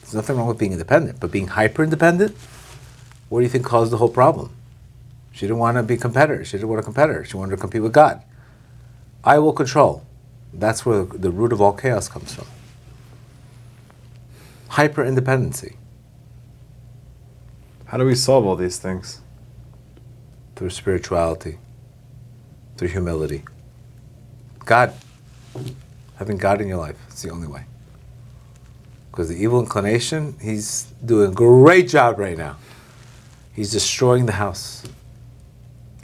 A: There's nothing wrong with being independent, but being hyper independent, what do you think caused the whole problem? She didn't want to be a competitor. She didn't want a competitor. She wanted to compete with God. I will control. That's where the root of all chaos comes from. Hyper independency.
B: How do we solve all these things?
A: Through spirituality, through humility. God. Having God in your life. It's the only way. Because the evil inclination, he's doing a great job right now. He's destroying the house.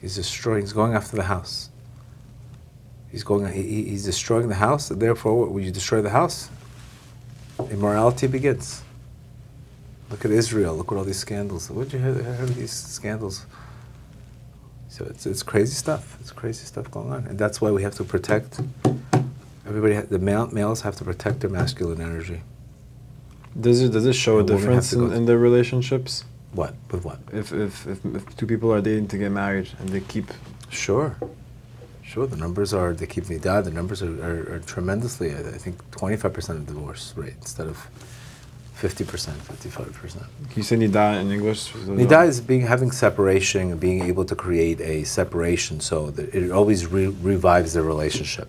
A: He's going after the house. He's destroying the house, and therefore, when you destroy the house, immorality begins. Look at Israel. Look at all these scandals. What did you hear of these scandals? So it's crazy stuff. It's crazy stuff going on, and that's why we have to protect. The males have to protect their masculine energy.
B: Does it show a difference in their relationships?
A: What? With what?
B: If two people are dating to get married and they keep...
A: Sure, the numbers are, they keep me down, the numbers are tremendously, I think 25% of divorce rate instead of 50%, 55%.
B: Can you say nida in English?
A: Nida is having separation and being able to create a separation so that it always revives the relationship.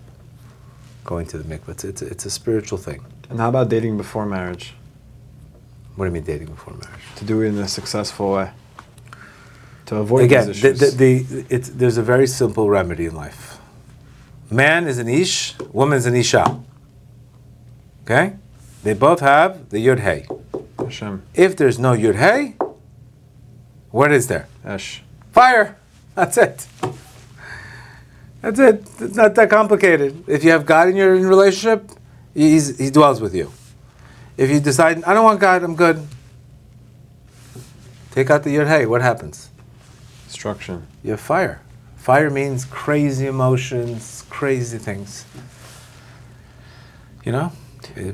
A: Going to the mikvah, it's a spiritual thing.
B: And how about dating before marriage?
A: What do you mean dating before marriage?
B: To do it in a successful way. To avoid these issues.
A: There's a very simple remedy in life. Man is an ish, woman is an isha. Okay? They both have the yud hey.
B: Hashem.
A: If there's no yud hey, what is there?
B: Esh.
A: Fire. That's it. That's it. It's not that complicated. If you have God in your relationship, He dwells with you. If you decide, I don't want God, I'm good. Take out the yud hey, what happens?
B: Destruction.
A: You have fire. Fire means crazy emotions, crazy things. We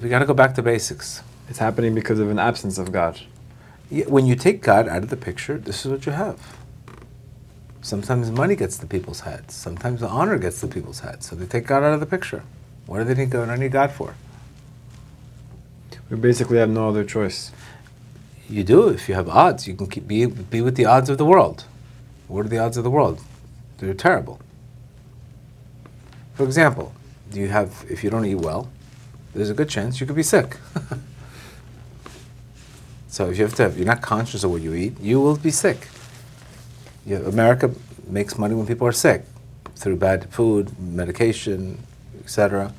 A: got to go back to basics.
B: It's happening because of an absence of God.
A: When you take God out of the picture, this is what you have. Sometimes money gets to people's heads. Sometimes the honor gets to people's heads. So they take God out of the picture. What do they need God for?
B: We basically have no other choice.
A: You do. If you have odds, you can be with the odds of the world. What are the odds of the world? They're terrible. For example, if you don't eat well, there's a good chance you could be sick. So if you're not conscious of what you eat, you will be sick. America makes money when people are sick. through bad food, medication, etc.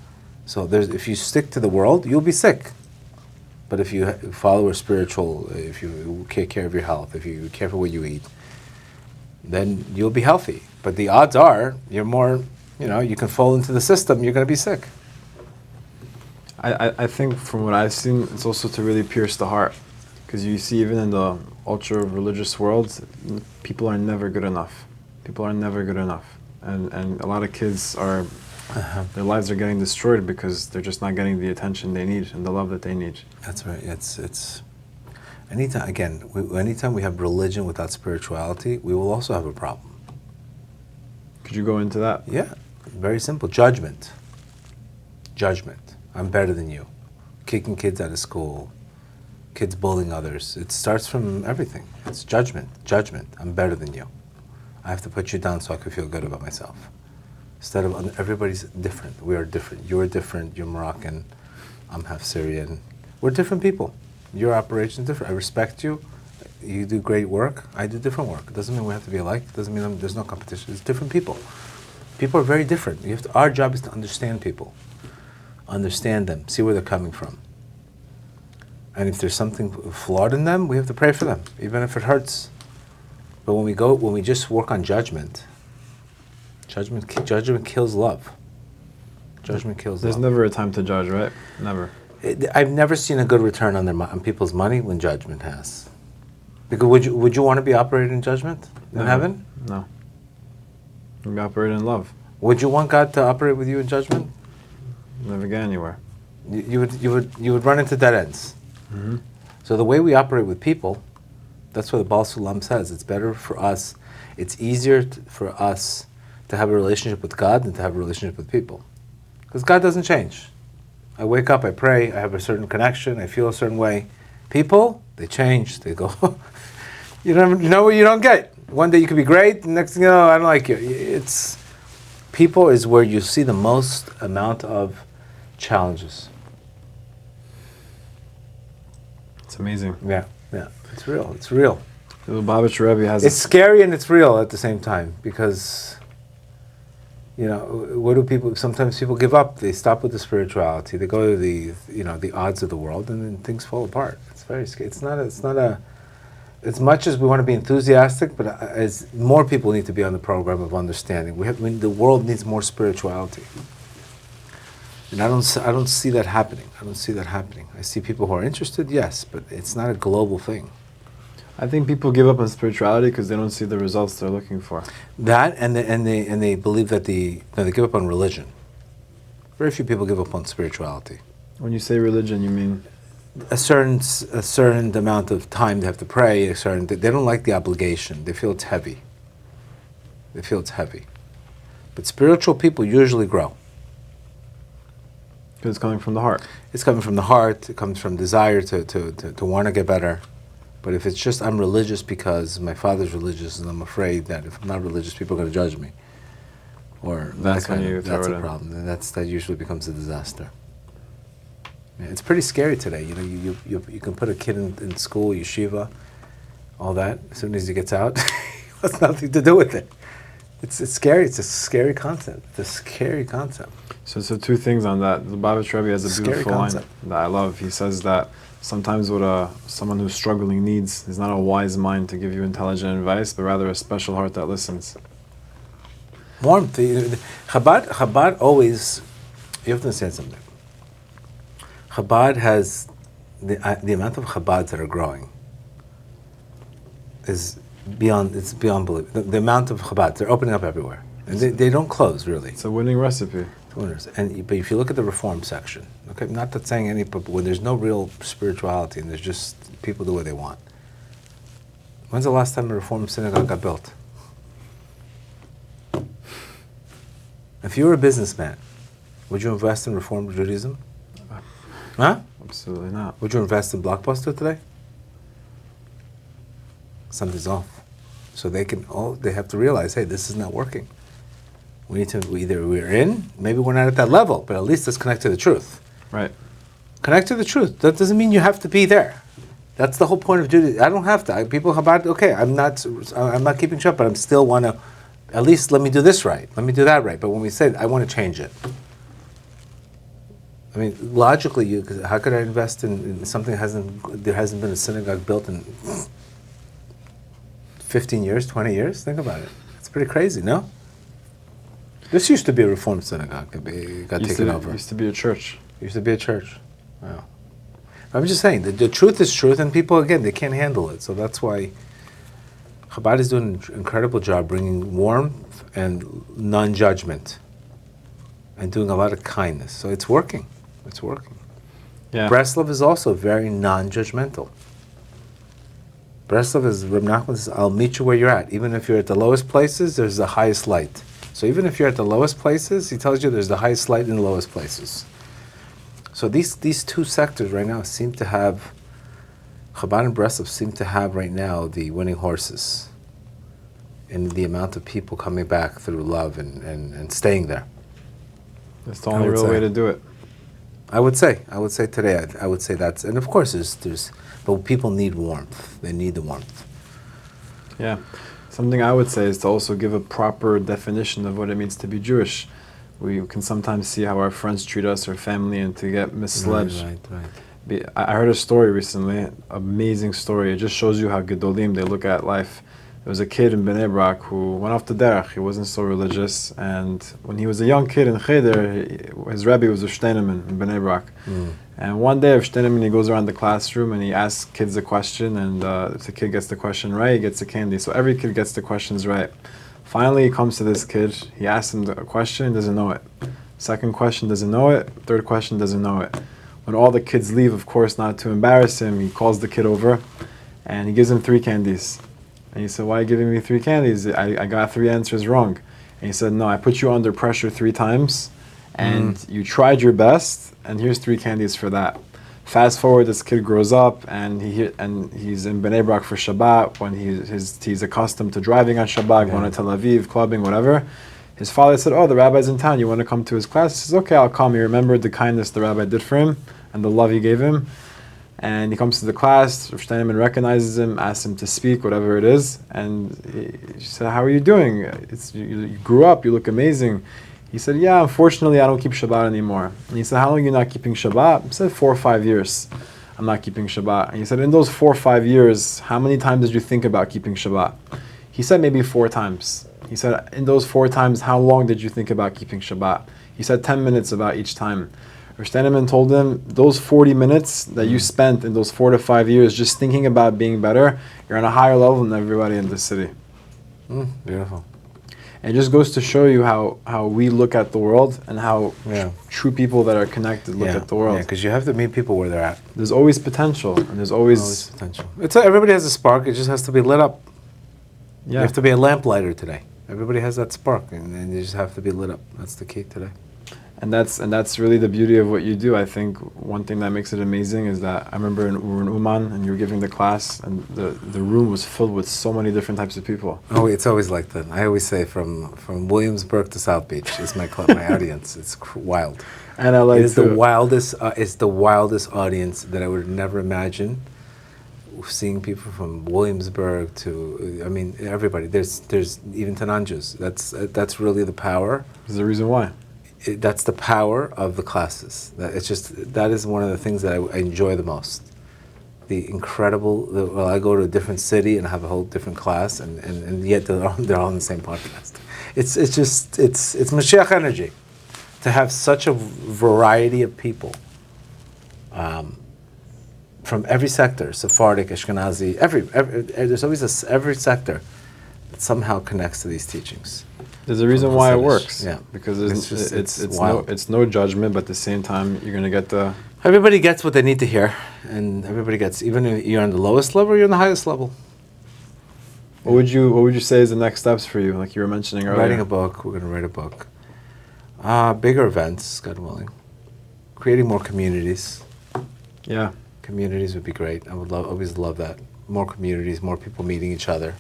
A: So if you stick to the world, you'll be sick. But if you follow a spiritual, if you take care of your health, if you care for what you eat, then you'll be healthy. But the odds are you're more, you can fall into the system, you're going to be sick.
B: I think from what I've seen, it's also to really pierce the heart. Because you see, even in the ultra-religious world, people are never good enough. People are never good enough. And a lot of kids are, their lives are getting destroyed because they're just not getting the attention they need and the love that they need.
A: That's right. It's anytime we have religion without spirituality, we will also have a problem.
B: Could you go into that?
A: Yeah, very simple. Judgment. I'm better than you. Kicking kids out of school. Kids bullying others. It starts from everything. It's judgment. I'm better than you. I have to put you down so I can feel good about myself. Instead of everybody's different. We are different. You're different. You're Moroccan. I'm half Syrian. We're different people. Your operation is different. I respect you. You do great work. I do different work. It doesn't mean we have to be alike. It doesn't mean there's no competition. It's different people. People are very different. Our job is to understand people. Understand them. See where they're coming from. And if there's something flawed in them, we have to pray for them, even if it hurts. But when we just work on judgment kills love. Judgment kills
B: There's
A: love.
B: never a time to judge, right? Never.
A: I've never seen a good return on people's money when judgment has. Because would you want to be operating in judgment in heaven?
B: No. We operate in love.
A: Would you want God to operate with you in judgment?
B: Never get anywhere.
A: You would run into dead ends.
B: Mm-hmm.
A: So the way we operate with people, that's what the Baal Sulam says. It's better for us. It's easier for us to have a relationship with God than to have a relationship with people, because God doesn't change. I wake up, I pray, I have a certain connection, I feel a certain way. People, they change. They go. You know what you don't get. One day you could be great, the next thing you know, I don't like you. People is where you see the most amount of challenges.
B: It's amazing.
A: Yeah, it's real.
B: The Lubavitch Rebbe has.
A: It's scary and it's real at the same time, because, what do people? Sometimes people give up. They stop with the spirituality. They go to the odds of the world, and then things fall apart. It's very scary. It's not a. As much as we want to be enthusiastic, but as more people need to be on the program of understanding. The world needs more spirituality. And I don't see that happening. I see people who are interested, yes, but it's not a global thing.
B: I think people give up on spirituality because they don't see the results they're looking for.
A: That and they believe that they give up on religion. Very few people give up on spirituality.
B: When you say religion, you mean
A: a certain amount of time they have to pray. They don't like the obligation. They feel it's heavy. But spiritual people usually grow.
B: Because it's coming from the heart.
A: It's coming from the heart. It comes from desire to want to get better. But if it's just I'm religious because my father's religious and I'm afraid that if I'm not religious, people are going to judge me, or that's a problem. And that usually becomes a disaster. Yeah, it's pretty scary today. You can put a kid in school, yeshiva, all that. As soon as he gets out, it has nothing to do with it. It's scary. It's a scary concept.
B: So two things on that. The Lubavitch Rebbe has a beautiful line that I love. He says that sometimes what someone who's struggling needs is not a wise mind to give you intelligent advice, but rather a special heart that listens.
A: Warmth. Chabad always. You have to understand something. Chabad has the amount of Chabads that are growing is beyond belief. The amount of Chabad, they're opening up everywhere, and they don't close really.
B: It's a winning recipe.
A: But if you look at the Reform section, okay, not that saying but when there's no real spirituality and there's just people do what they want. When's the last time a Reform synagogue got built? If you were a businessman, would you invest in Reform Judaism? Huh?
B: Absolutely not.
A: Would you invest in Blockbuster today? Something's off. So they have to realize, hey, this is not working. Either we're in, maybe we're not at that level, but at least let's connect to the truth.
B: Right.
A: Connect to the truth. That doesn't mean you have to be there. That's the whole point of Judaism. I don't have to. People Chabad, okay, I'm not keeping track, but I still want to At least let me do this right. Let me do that right. But when we say, I want to change it. I mean, logically, how could I invest in something there hasn't been a synagogue built in 15 years, 20 years? Think about it. It's pretty crazy, no? This used to be a Reformed synagogue. It got taken over.
B: Used to be a church.
A: Used to be a church. Wow. I'm just saying, the truth is truth, and people, again, they can't handle it. So that's why Chabad is doing an incredible job bringing warmth and non-judgment and doing a lot of kindness. So it's working. It's working.
B: Yeah.
A: Breslov is also very non-judgmental. Breslov is, Reb Nachman says, I'll meet you where you're at. Even if you're at the lowest places, there's the highest light. So even if you're at the lowest places, he tells you there's the highest light in the lowest places. So these two sectors right now seem to have, Chabad and Breslov seem to have right now the winning horses in the amount of people coming back through love and staying there.
B: That's the only real way to do it.
A: I would say today, I would say that's, and of course but people need warmth. They need the warmth.
B: Yeah. Something I would say is to also give a proper definition of what it means to be Jewish. We can sometimes see how our friends treat us, our family, and to get misled.
A: Right.
B: I heard a story recently, amazing story. It just shows you how Gedolim, they look at life. There was a kid in Bnei Brak who went off the derech. He wasn't so religious. And when he was a young kid in Cheder, his Rebbe was a Shteineman in Bnei Brak. And one day, Shteineman, he goes around the classroom and he asks kids a question. And if the kid gets the question right, he gets a candy. So every kid gets the questions right. Finally, he comes to this kid. He asks him a question, doesn't know it. Second question, doesn't know it. Third question, doesn't know it. When all the kids leave, of course, not to embarrass him, he calls the kid over and he gives him 3 candies. And he said, why are you giving me 3 candies? I got 3 answers wrong. And he said, no, I put you under pressure 3 times, and you tried your best, and here's 3 candies for that. Fast forward, this kid grows up, and he's in Bnei Brak for Shabbat, when he's accustomed to driving on Shabbat, going to Tel Aviv, clubbing, whatever. His father said, oh, the rabbi's in town, you want to come to his class? He says, okay, I'll come. He remembered the kindness the rabbi did for him, and the love he gave him. And he comes to the class, Rav Steinman recognizes him, asks him to speak, whatever it is, and he said, how are you doing? You grew up, you look amazing. He said, yeah, unfortunately I don't keep Shabbat anymore. And he said, how long are you not keeping Shabbat? He said, 4 or 5 years I'm not keeping Shabbat. And he said, in those 4 or 5 years, how many times did you think about keeping Shabbat? He said, maybe 4 times. He said, in those 4 times, how long did you think about keeping Shabbat? He said, 10 minutes about each time. Steineman told him, those 40 minutes that you spent in those 4 to 5 years just thinking about being better, you're on a higher level than everybody in the city.
A: Beautiful.
B: And it just goes to show you how we look at the world and how true people that are connected look at the world.
A: Yeah, because you have to meet people where they're at.
B: There's always potential, and there's always
A: potential. Everybody has a spark, it just has to be lit up.
B: Yeah.
A: You have to be a lamplighter today. Everybody has that spark, and you just have to be lit up. That's the key today.
B: And that's really the beauty of what you do. I think one thing that makes it amazing is that I remember we were in Uman and you were giving the class, and the room was filled with so many different types of people.
A: Oh, it's always like that. I always say from Williamsburg to South Beach is my audience. It's wild.
B: And I like
A: it's the wildest. It's the wildest audience that I would never imagine. Seeing people from Williamsburg to, I mean, everybody. There's even Tananjus. That's really the power.
B: There's a reason why.
A: That's the power of the classes. That is one of the things that I enjoy the most. The incredible. I go to a different city and have a whole different class, and yet they're all on the same podcast. It's Mashiach energy, to have such a variety of people, from every sector, Sephardic, Ashkenazi, there's always every sector that somehow connects to these teachings.
B: There's a reason why it works.
A: Yeah,
B: because it's no judgment, but at the same time you're gonna get the.
A: Everybody gets what they need to hear, and everybody gets, even if you're on the lowest level, you're on the highest level.
B: What would you say is the next steps for you? Like you were mentioning earlier.
A: Writing a book. We're gonna write a book. Bigger events, God willing. Creating more communities.
B: Yeah.
A: Communities would be great. I would always love that. More communities, more people meeting each other.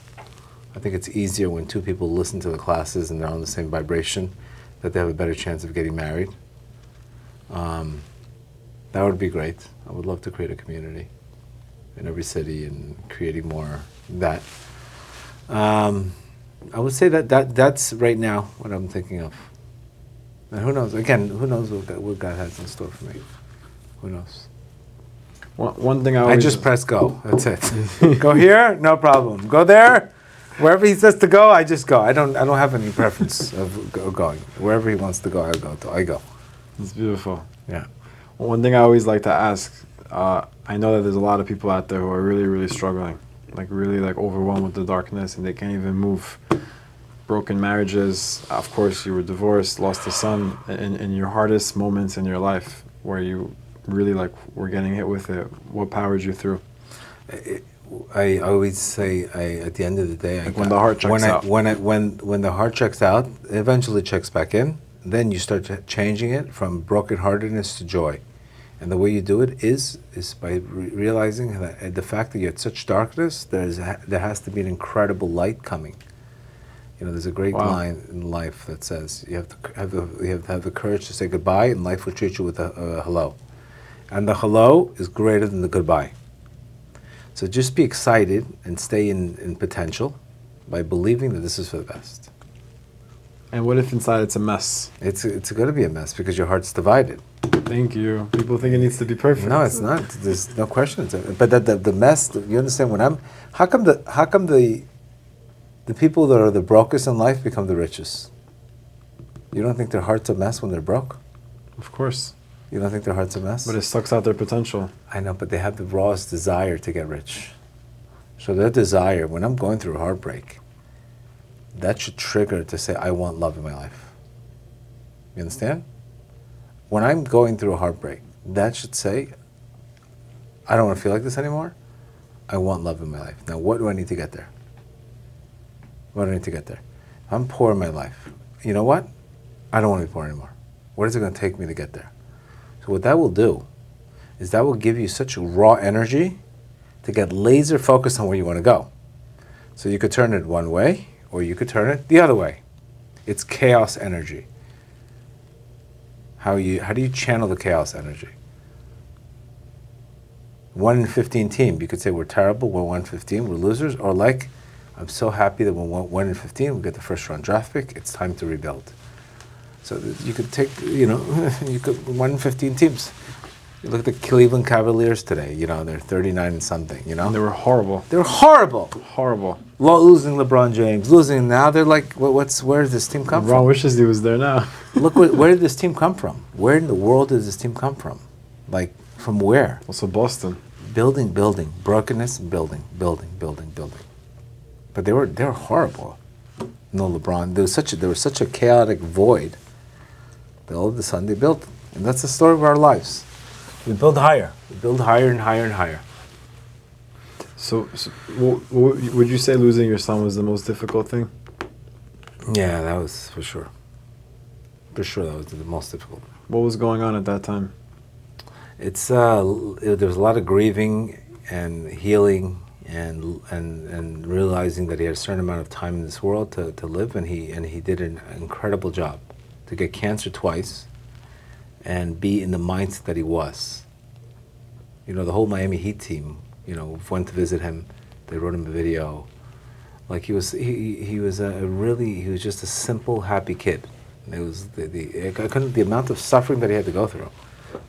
A: I think it's easier when 2 people listen to the classes and they're on the same vibration, that they have a better chance of getting married. That would be great. I would love to create a community in every city and creating more of that. I would say that's right now what I'm thinking of. And who knows? Again, who knows what God has in store for me? Who knows?
B: One thing I
A: I
B: always
A: just press go. That's it. Go here, no problem. Go there, wherever He says to go, I just go. I don't have any preference of going. Wherever He wants to go, I go. I go.
B: It's beautiful.
A: Yeah.
B: One thing I always like to ask, I know that there's a lot of people out there who are really, really struggling, like really like overwhelmed with the darkness, and they can't even move. Broken marriages, of course, you were divorced, lost a son, in your hardest moments in your life, where you really like were getting hit with it. What powered you through?
A: I always say, at the end of the day,
B: Like when the heart checks out.
A: When the heart checks out, it eventually checks back in. Then you start changing it from brokenheartedness to joy, and the way you do it is by realizing that the fact that you had such darkness, there has to be an incredible light coming. You know, there's a great line in life that says you have to have the courage to say goodbye, and life will treat you with a hello, and the hello is greater than the goodbye. So just be excited and stay in potential by believing that this is for the best.
B: And what if inside it's a mess?
A: It's going to be a mess because your heart's divided.
B: Thank you. People think it needs to be perfect.
A: No, it's not. There's no question. But the mess. You understand? How come the people that are the brokest in life become the richest? You don't think their heart's a mess when they're broke?
B: Of course.
A: You don't think their heart's a mess?
B: But it sucks out their potential.
A: I know, but they have the rawest desire to get rich. So their desire, when I'm going through a heartbreak, that should trigger to say, I want love in my life. You understand? When I'm going through a heartbreak, that should say, I don't want to feel like this anymore. I want love in my life. Now, what do I need to get there? What do I need to get there? If I'm poor in my life, you know what? I don't want to be poor anymore. What is it going to take me to get there? So what that will do is that will give you such raw energy to get laser focused on where you want to go. So you could turn it one way, or you could turn it the other way. It's chaos energy. How do you channel the chaos energy? 1 in 15 team, you could say we're terrible, we're 1 in 15, we're losers, or like, I'm so happy that we're 1 in 15, we get the first round draft pick, it's time to rebuild. So you could take, you could 1 in 15 teams. You look at the Cleveland Cavaliers today, they're 39 and something,
B: And they were horrible.
A: They're horrible.
B: Horrible.
A: Losing LeBron James, losing now, they're like, where did this team come from?
B: LeBron wishes he was there now.
A: Look, where did this team come from? Where in the world did this team come from? Like, from where?
B: Also Boston.
A: Building, brokenness, building. But they were horrible. No LeBron. There was such a chaotic void that all of a sudden they built. And that's the story of our lives. We build higher. We build higher and higher and higher.
B: So would you say losing your son was the most difficult thing?
A: Yeah, that was for sure. For sure, that was the most difficult.
B: What was going on at that time?
A: There was a lot of grieving and healing and realizing that he had a certain amount of time in this world to live, and he did an incredible job to get cancer twice and be in the mindset that he was. The whole Miami Heat team, went to visit him. They wrote him a video. Like he was just a simple, happy kid. It was the amount of suffering that he had to go through.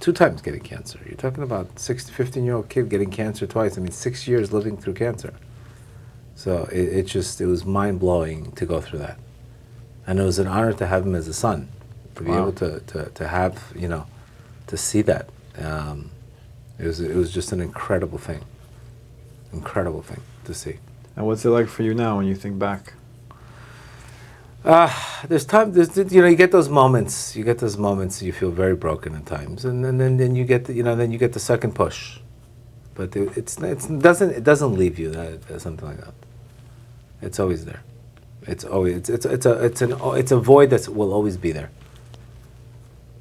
A: 2 times getting cancer. You're talking about 15-year-old kid getting cancer twice. 6 years living through cancer. So it was mind-blowing to go through that. And it was an honor to have him as a son, to be able to have, to see that. It was just an incredible thing to see.
B: And what's it like for you now when you think back?
A: There's time. You get those moments. You feel very broken at times, and then you get the second push, but it doesn't leave you something like that. It's always there. It's a void that will always be there.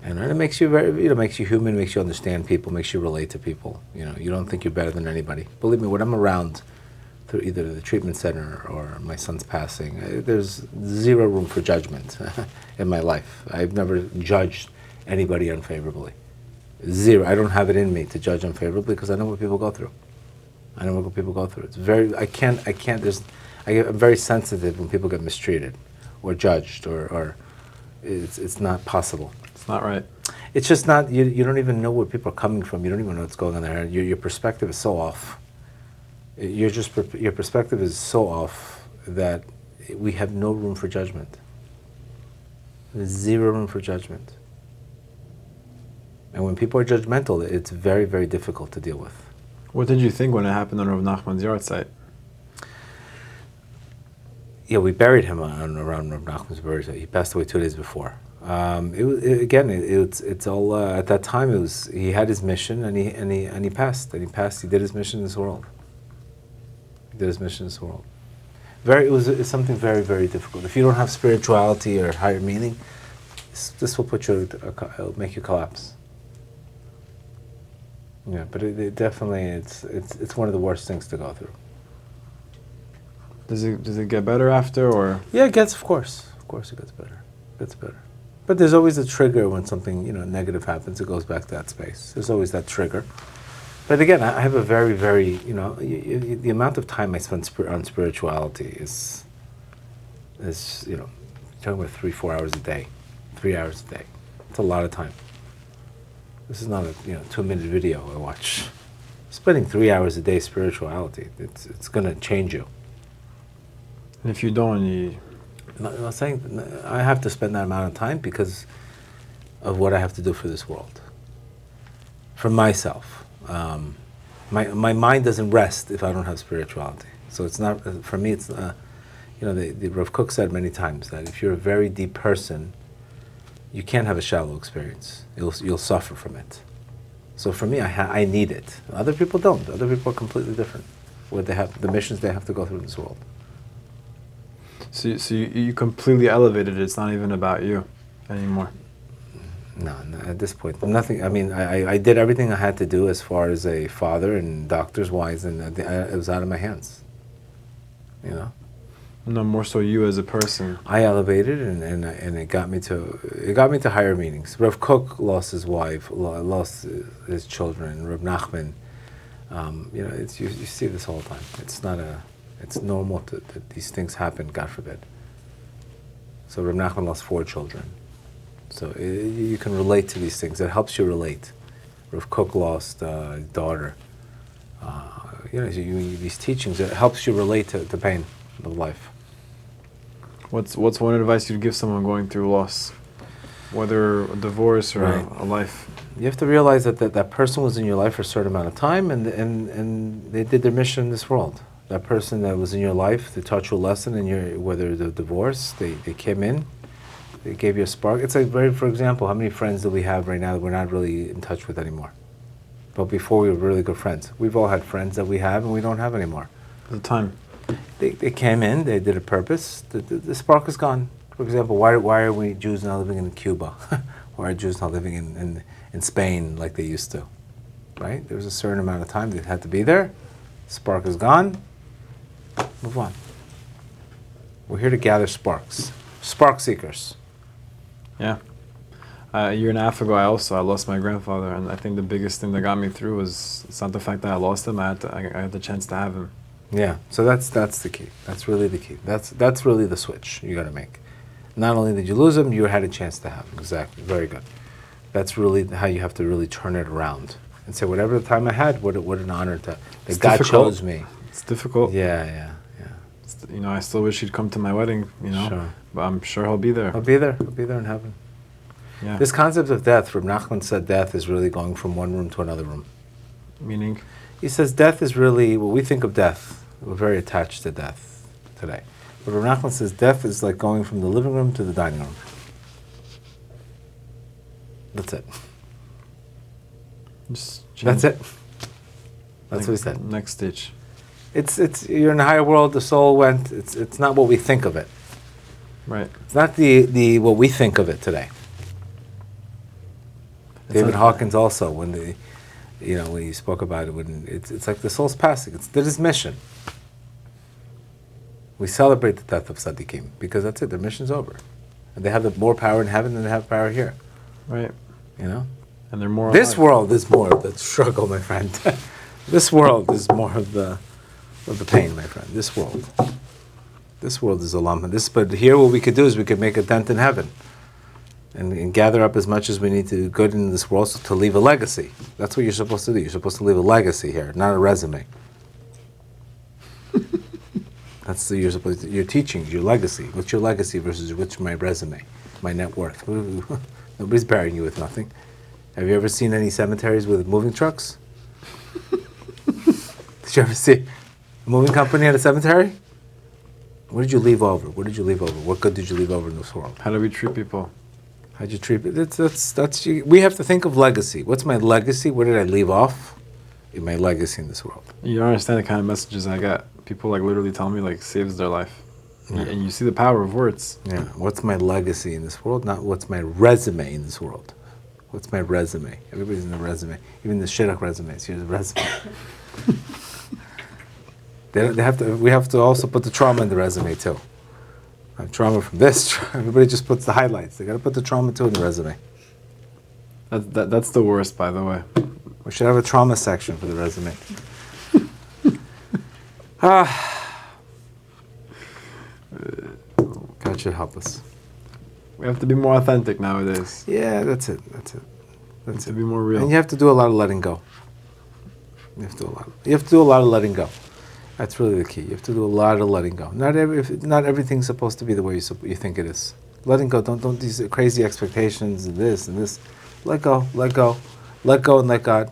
A: And it makes you makes you human, makes you understand people, makes you relate to people. You don't think you're better than anybody. Believe me, when I'm around through either the treatment center or my son's passing, there's zero room for judgment in my life. I've never judged anybody unfavorably. Zero. I don't have it in me to judge unfavorably because I know what people go through. It's very, I I'm very sensitive when people get mistreated, or judged, or it's not possible.
B: It's not right.
A: It's just not. You don't even know where people are coming from. You don't even know what's going on there. Your perspective is so off. Your perspective is so off that we have no room for judgment. There's zero room for judgment. And when people are judgmental, it's very, very difficult to deal with.
B: What did you think when it happened on Rav Nachman's yard site?
A: Yeah, we buried him around Rav Nachman's burial site. He passed away 2 days before. It's all at that time. He had his mission, and he passed. And he passed. He did his mission in this world. He did his mission in this world. It's something very, very difficult. If you don't have spirituality or higher meaning, this will it'll make you collapse. Yeah, but it definitely it's one of the worst things to go through.
B: Does it get better after, or?
A: Yeah, of course it gets better. It gets better. But there's always a trigger when something negative happens. It goes back to that space. There's always that trigger. But again, I have a very, very the amount of time I spend on spirituality is talking about 3-4 hours a day, 3 hours a day. It's a lot of time. This is not a 2-minute video I watch. Spending 3 hours a day spirituality, it's going to change you.
B: And if you don't,
A: I'm not saying I have to spend that amount of time because of what I have to do for this world. For myself. My mind doesn't rest if I don't have spirituality. So it's not, for me, it's, the Rav Kook said many times that if you're a very deep person, you can't have a shallow experience. You'll suffer from it. So for me, I need it. Other people don't. Other people are completely different. What they have, the missions they have to go through in this world.
B: So you completely elevated it. It's not even about you anymore.
A: No, at this point, nothing. I mean, I did everything I had to do as far as a father and doctors wise, and it was out of my hands.
B: No, more so you as a person.
A: I elevated, and it got me to higher meanings. Rav Kook lost his wife, lost his children. Rav Nachman, you see this all the time. It's normal that these things happen. God forbid. So Rav Nachman lost 4 children. So you can relate to these things. It helps you relate. Rav Kook lost a daughter. These teachings, it helps you relate to the pain of life.
B: What's one advice you'd give someone going through loss, whether a divorce or a life?
A: You have to realize that person was in your life for a certain amount of time, and they did their mission in this world. That person that was in your life, they taught you a lesson whether the divorce, they came in, they gave you a spark. It's like, for example, how many friends do we have right now that we're not really in touch with anymore? But before we were really good friends. We've all had friends that we have and we don't have anymore.
B: The time.
A: They came in, they did a purpose, the spark is gone. For example, why are we Jews now living in Cuba? Why are Jews not living in Spain like they used to? Right? There was a certain amount of time they had to be there. Spark is gone. Move on. We're here to gather sparks. Spark seekers.
B: Yeah. A year and a half ago, I lost my grandfather, and I think the biggest thing that got me through was, it's not the fact that I lost him, I had the chance to have him.
A: Yeah, so that's the key. That's really the key. That's really the switch you got to make. Not only did you lose him, you had a chance to have him. Exactly. Very good. That's really how you have to really turn it around and say, whatever the time I had, what an honor that God chose me.
B: It's difficult.
A: Yeah.
B: I still wish he'd come to my wedding,
A: Sure.
B: But I'm sure he'll be there.
A: I'll be there in heaven.
B: Yeah.
A: This concept of death, Reb Nachman said death is really going from one room to another room.
B: Meaning?
A: He says death is really, what we think of death, we're very attached to death today. But Reb Nachman says death is like going from the living room to the dining room. That's it. That's it. That's what he said.
B: Next stage.
A: It's you're in a higher world, the soul went, it's not what we think of it.
B: Right.
A: It's not the what we think of it today. David Hawkins also, when he spoke about it, when it's like the soul's passing. It's did his mission. We celebrate the death of Tzaddikim because that's it. Their mission's over, and they have more power in heaven than they have power here.
B: Right.
A: And
B: they're more.
A: This
B: alive.
A: world is more of the struggle, my friend. This world is more of the pain, my friend. This world. This world is olam. But here, what we could do is we could make a dent in heaven, and gather up as much as we need to good in this world to leave a legacy. That's what you're supposed to do. You're supposed to leave a legacy here, not a resume. That's the, your teachings, your legacy. What's your legacy versus what's my resume, my net worth? Nobody's burying you with nothing. Have you ever seen any cemeteries with moving trucks? Did you ever see a moving company at a cemetery? What did you leave over? What did you leave over? What good did you leave over in this world?
B: How do we treat people?
A: How'd you treat it? We have to think of legacy. What's my legacy? What did I leave off in my legacy in this world?
B: You don't understand the kind of messages I get. People like literally tell me like saves their life.
A: Yeah.
B: And you see the power of words.
A: Yeah. What's my legacy in this world? Not what's my resume in this world. What's my resume? Everybody's in the resume. Even the shidduch resumes. Here's a resume. They have to. We have to also put the trauma in the resume too. I have trauma from this. Everybody just puts the highlights. They got to put the trauma too in the resume.
B: That's the worst, by the way.
A: We should have a trauma section for the resume. God should help us.
B: We have to be more authentic nowadays.
A: Yeah, that's it.
B: To be more real.
A: And you have to do a lot of letting go. You have to do a lot of letting go. That's really the key. You have to do a lot of letting go. Not everything's supposed to be the way you think it is. Letting go. Don't these crazy expectations and this and this. Let go. Let go. Let go and let God.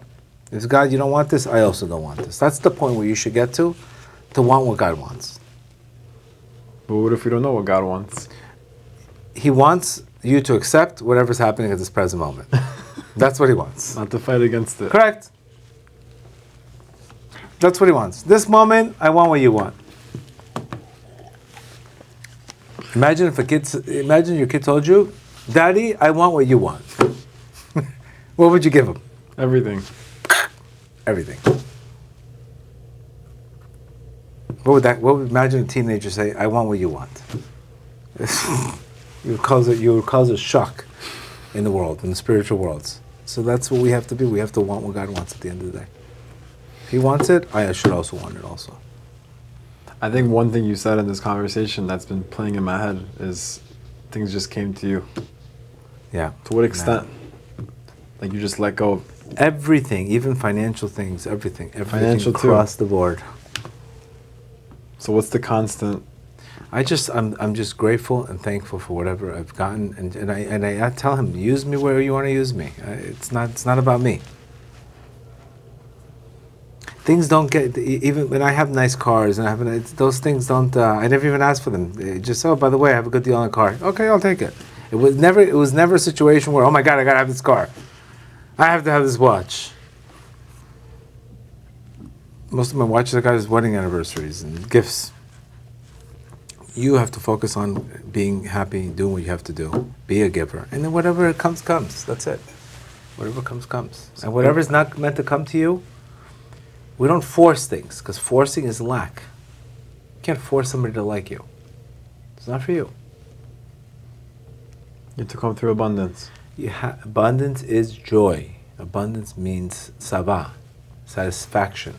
A: If God, you don't want this, I also don't want this. That's the point where you should get to want what God wants.
B: But what if we don't know what God wants?
A: He wants you to accept whatever's happening at this present moment. That's what he wants.
B: Not to fight against it.
A: Correct. That's what he wants. This moment, I want what you want. Imagine your kid told you, Daddy, I want what you want. What would you give him?
B: Everything.
A: Everything. What would imagine a teenager say, I want what you want? you would cause a shock in the world, in the spiritual worlds. So that's what we have to be. We have to want what God wants at the end of the day. If he wants it, I should also want it also.
B: I think one thing you said in this conversation that's been playing in my head is things just came to you.
A: Yeah.
B: To what extent? Like you just let go of
A: everything, even financial things, everything
B: financial
A: across the board.
B: So what's the constant?
A: I'm just grateful and thankful for whatever I've gotten, and I tell him, use me where you want to use me. It's not about me. Things don't get, even when I have nice cars and those things don't. I never even ask for them. They just, oh, by the way, I have a good deal on a car. Okay, I'll take it. It was never a situation where, oh my God, I gotta have this car. I have to have this watch. Most of my watches I got is wedding anniversaries and gifts. You have to focus on being happy, doing what you have to do, be a giver, and then whatever comes. That's it. Whatever comes. And whatever's not meant to come to you, we don't force things, because forcing is lack. You can't force somebody to like you. It's not for you.
B: You have to come through abundance.
A: Abundance is joy. Abundance means sava, satisfaction.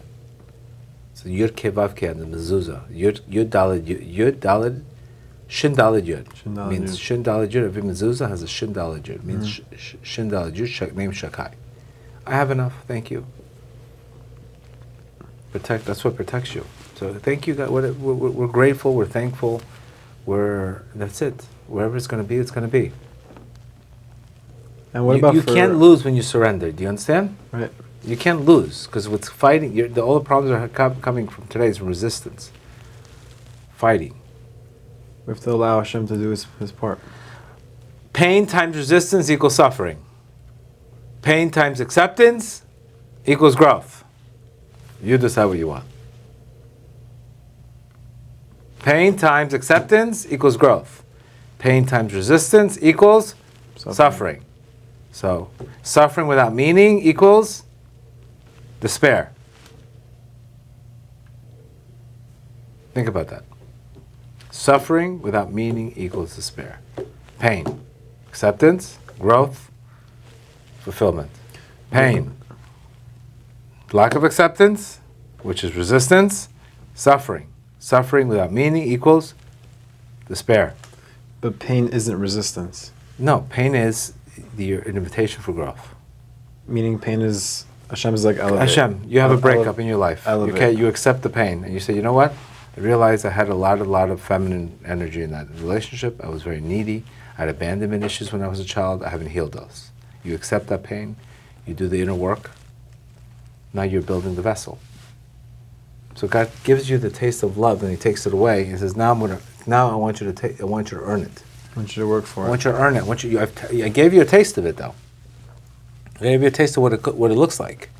A: So yud kevav ke and the mezuzah. Yud daled shin daled yud means shin daled yud. Every mezuzah has a shin daled yud. Means shin daled yud name shakai. I have enough. Thank you. That's what protects you. So thank you, God. We're grateful. We're thankful. That's it. Wherever it's going to be, it's going to be.
B: And what about
A: you can't lose when you surrender. Do you understand?
B: Right.
A: You can't lose, because what's fighting, all the problems are coming from today is from resistance. Fighting.
B: We have to allow Hashem to do his part.
A: Pain times resistance equals suffering. Pain times acceptance equals growth. You decide what you want. Pain times acceptance equals growth. Pain times resistance equals suffering. So, suffering without meaning equals despair. Think about that. Suffering without meaning equals despair. Pain. Acceptance, growth, fulfillment. Pain. Lack of acceptance, which is resistance. Suffering. Suffering without meaning equals despair.
B: But pain isn't resistance.
A: No, pain is an invitation for growth.
B: Meaning pain is, Hashem is like elevate.
A: Hashem, you have a breakup in your life.
B: Elevate.
A: You accept the pain, and you say, you know what? I realized I had a lot of feminine energy in that relationship. I was very needy. I had abandonment issues when I was a child. I haven't healed those. You accept that pain. You do the inner work. Now you're building the vessel. So God gives you the taste of love, and He takes it away. He says, "Now I want you to earn it.
B: I want you to work for it.
A: I want you to earn it. I gave you a taste of it, though. I gave you a taste of what it looks like,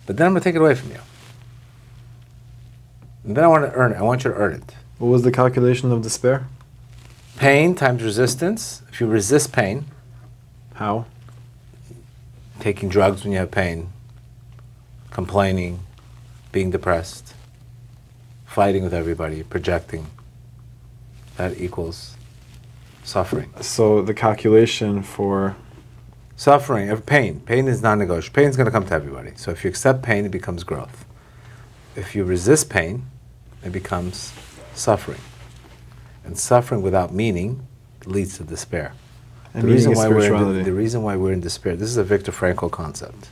A: but then I'm going to take it away from you. And then I want to earn it. I want you to earn it.
B: What was the calculation of despair?
A: Pain times resistance. If you resist pain,
B: How?
A: taking drugs when you have pain, complaining, being depressed, fighting with everybody, projecting, that equals suffering.
B: So the calculation for
A: Suffering, pain. Pain is non-negotiable. Pain is going to come to everybody. So if you accept pain, it becomes growth. If you resist pain, it becomes suffering. And suffering without meaning leads to despair.
B: and meaning is spirituality.
A: The reason why we're in despair, this is a Viktor Frankl concept.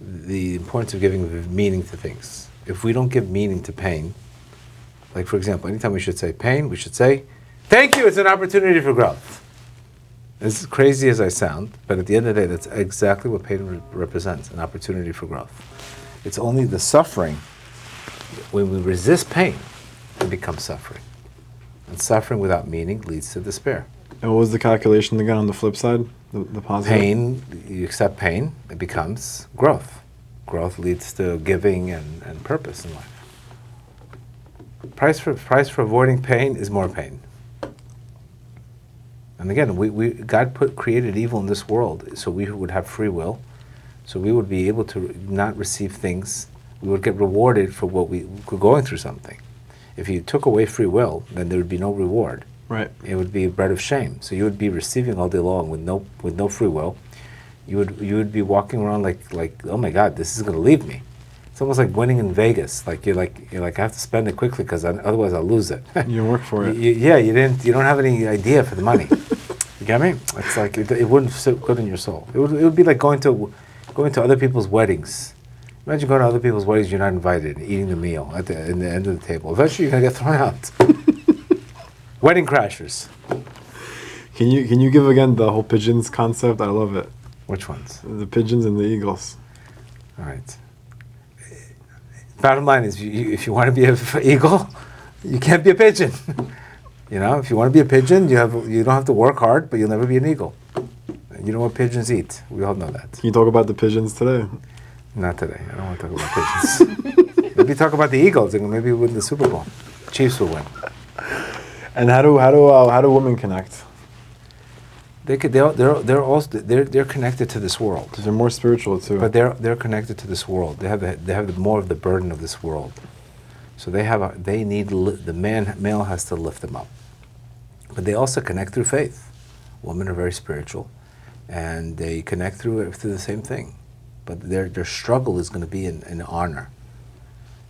A: The importance of giving meaning to things. If we don't give meaning to pain, like for example, anytime we should say pain, we should say, thank you, it's an opportunity for growth. As crazy as I sound, but at the end of the day, that's exactly what pain represents, an opportunity for growth. It's only the suffering, when we resist pain, it becomes suffering. And suffering without meaning leads to despair.
B: And what was the calculation again on the flip side? The positive?
A: Pain, you accept pain, it becomes growth. Growth leads to giving and purpose in life. Price for avoiding pain is more pain. And again, God created evil in this world so we would have free will, so we would be able to not receive things. We would get rewarded for what we're going through something. If you took away free will, then there would be no reward.
B: Right.
A: It would be a bread of shame. So you would be receiving all day long with no free will. You would be walking around like oh my God, this is going to leave me. It's almost like winning in Vegas. You're like I have to spend it quickly because otherwise I'll lose it.
B: You didn't work for it.
A: You don't have any idea for the money. You get me? It's like it wouldn't sit good in your soul. It would be like going to other people's weddings. Imagine going to other people's weddings, you're not invited, eating the meal in the end of the table. Eventually, you're gonna get thrown out. Wedding crashers.
B: Can you give again the whole pigeons concept? I love it.
A: Which ones?
B: The pigeons and the eagles.
A: All right. Bottom line is, if you want to be an eagle, you can't be a pigeon. If you want to be a pigeon, you don't have to work hard, but you'll never be an eagle. You know what pigeons eat. We all know that.
B: Can you talk about the pigeons today?
A: Not today. I don't want to talk about pigeons. Maybe talk about the Eagles and maybe win the Super Bowl. Chiefs will win.
B: And how do women connect?
A: They're connected to this world.
B: They're more spiritual too.
A: But they're connected to this world. They have more of the burden of this world. So the male has to lift them up. But they also connect through faith. Women are very spiritual, and they connect through the same thing. But their struggle is going to be in honor,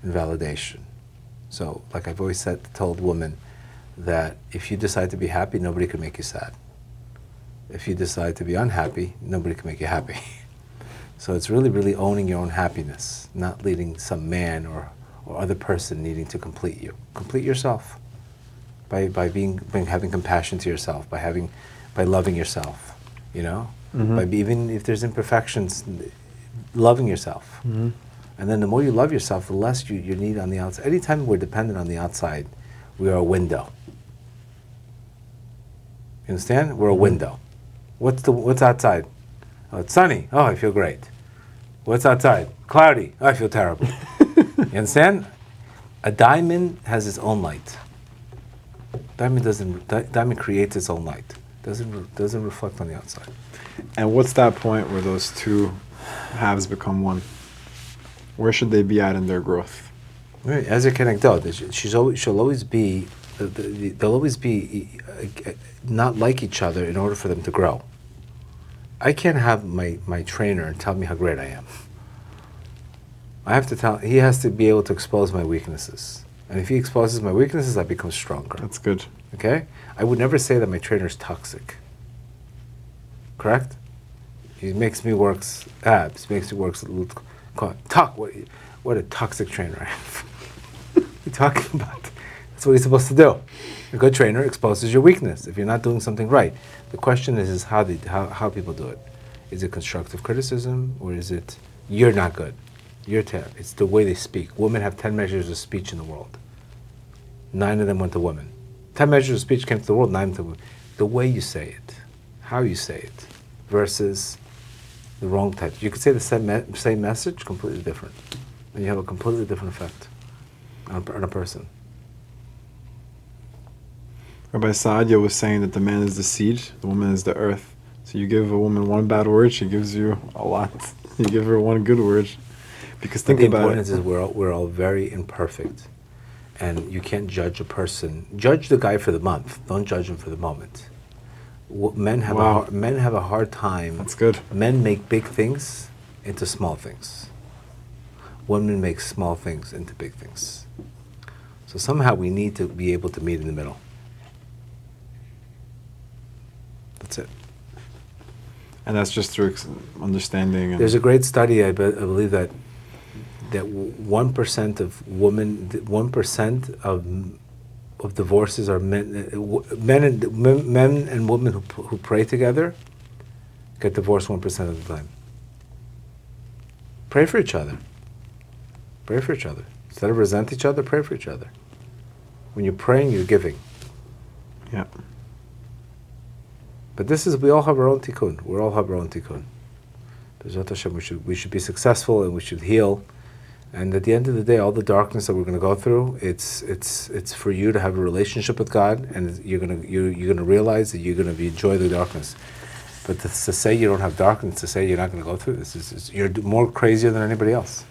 A: in validation. So, like I've always told women, that if you decide to be happy, nobody can make you sad. If you decide to be unhappy, nobody can make you happy. So it's really, really owning your own happiness, not leading some man or other person needing to complete you. Complete yourself by having compassion to yourself, by loving yourself,
B: Mm-hmm.
A: by even if there's imperfections, loving yourself.
B: Mm-hmm.
A: And then the more you love yourself, the less you need on the outside. Anytime we're dependent on the outside, we are a window. You understand? We're a window. What's outside? Oh, it's sunny. Oh, I feel great. What's outside? Cloudy. Oh, I feel terrible. You understand? A diamond has its own light. Diamond creates its own light. Doesn't reflect on the outside.
B: And what's that point where those two halves become one? Where should they be at in their growth?
A: Right. As a connector, she'll always be. They'll always be not like each other in order for them to grow. I can't have my trainer tell me how great I am. I have to he has to be able to expose my weaknesses. And if he exposes my weaknesses, I become stronger.
B: That's good.
A: You Okay? I would never say that my trainer is toxic. Correct? He makes me work abs, makes me work what a toxic trainer I have. What are you talking about? That's what he's supposed to do. A good trainer exposes your weakness if you're not doing something right. The question is how people do it. Is it constructive criticism or is it you're not good? You're terrible. It's the way they speak. Women have 10 measures of speech in the world. 9 of them went to women. 10 measures of speech came to the world, 9 to women. The way you say it, how you say it, versus the wrong type. You could say the same message, completely different. And you have a completely different effect on a person.
B: Rabbi Saadia was saying that the man is the seed, the woman is the earth. So you give a woman one bad word, she gives you a lot. You give her one good word. Because think
A: the
B: about
A: importance
B: it.
A: is we're all very imperfect. And you can't judge a person. Judge the guy for the month. Don't judge him for the moment. Men have a hard time.
B: That's good.
A: Men make big things into small things. Women make small things into big things. So somehow we need to be able to meet in the middle. That's it.
B: And that's just through understanding. And
A: there's a great study, I believe that 1% of women, 1% of divorces are men and women who pray together get divorced 1% of the time. Pray for each other. Pray for each other. Instead of resent each other, pray for each other. When you're praying, you're giving.
B: Yeah.
A: But we all have our own tikkun. We all have our own tikkun. B'ezrat Hashem, we should be successful and we should heal. And at the end of the day, all the darkness that we're going to go through, it's for you to have a relationship with God, and you're gonna realize that you're going to enjoy the darkness. But to say you don't have darkness, to say you're not going to go through this, you're more crazier than anybody else.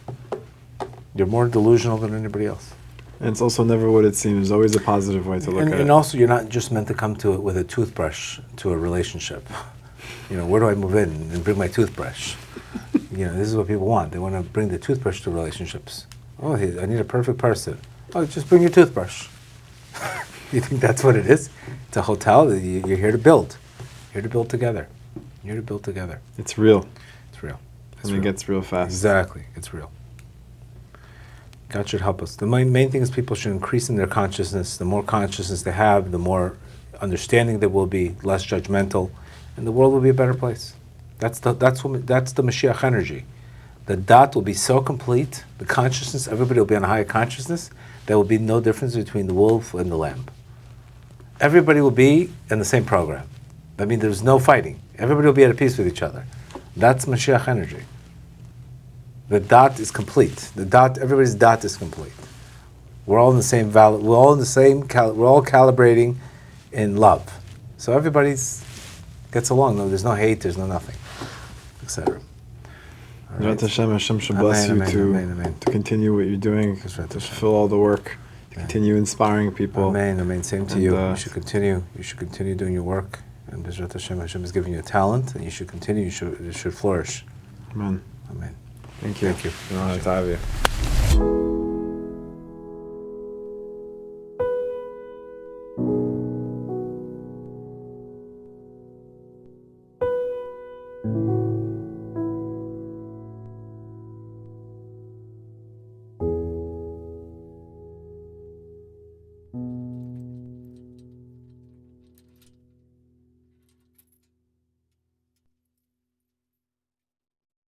A: You're more delusional than anybody else.
B: And it's also never what it seems. There's always a positive way to look at it.
A: And also, you're not just meant to come to it with a toothbrush to a relationship. Where do I move in and bring my toothbrush? This is what people want. They want to bring the toothbrush to relationships. Oh, I need a perfect person. Oh, just bring your toothbrush. You think that's what it is? It's a hotel. You're here to build. You're here to build together. You're here to build together.
B: It's real.
A: It's real.
B: It gets real fast.
A: Exactly. It's real. God should help us. The main thing is people should increase in their consciousness. The more consciousness they have, the more understanding they will be, less judgmental, and the world will be a better place. That's the Mashiach energy. The dot will be so complete, the consciousness, everybody will be on a higher consciousness, there will be no difference between the wolf and the lamb. Everybody will be in the same program. I mean, there's no fighting. Everybody will be at peace with each other. That's Mashiach energy. The dot is complete. Everybody's dot is complete. We're all in the same we're all calibrating in love. So everybody gets along. No, there's no hate, there's no nothing, etc.
B: Right. Hashem should bless you to continue what you're doing, to fulfill all the work, to continue inspiring people.
A: Amen. Same to you. You should continue doing your work. And B'ezrat Hashem is giving you a talent, and you should continue. You should flourish.
B: Amen.
A: Amen.
B: Thank you.
A: Thank you.
B: I don't know how to have you.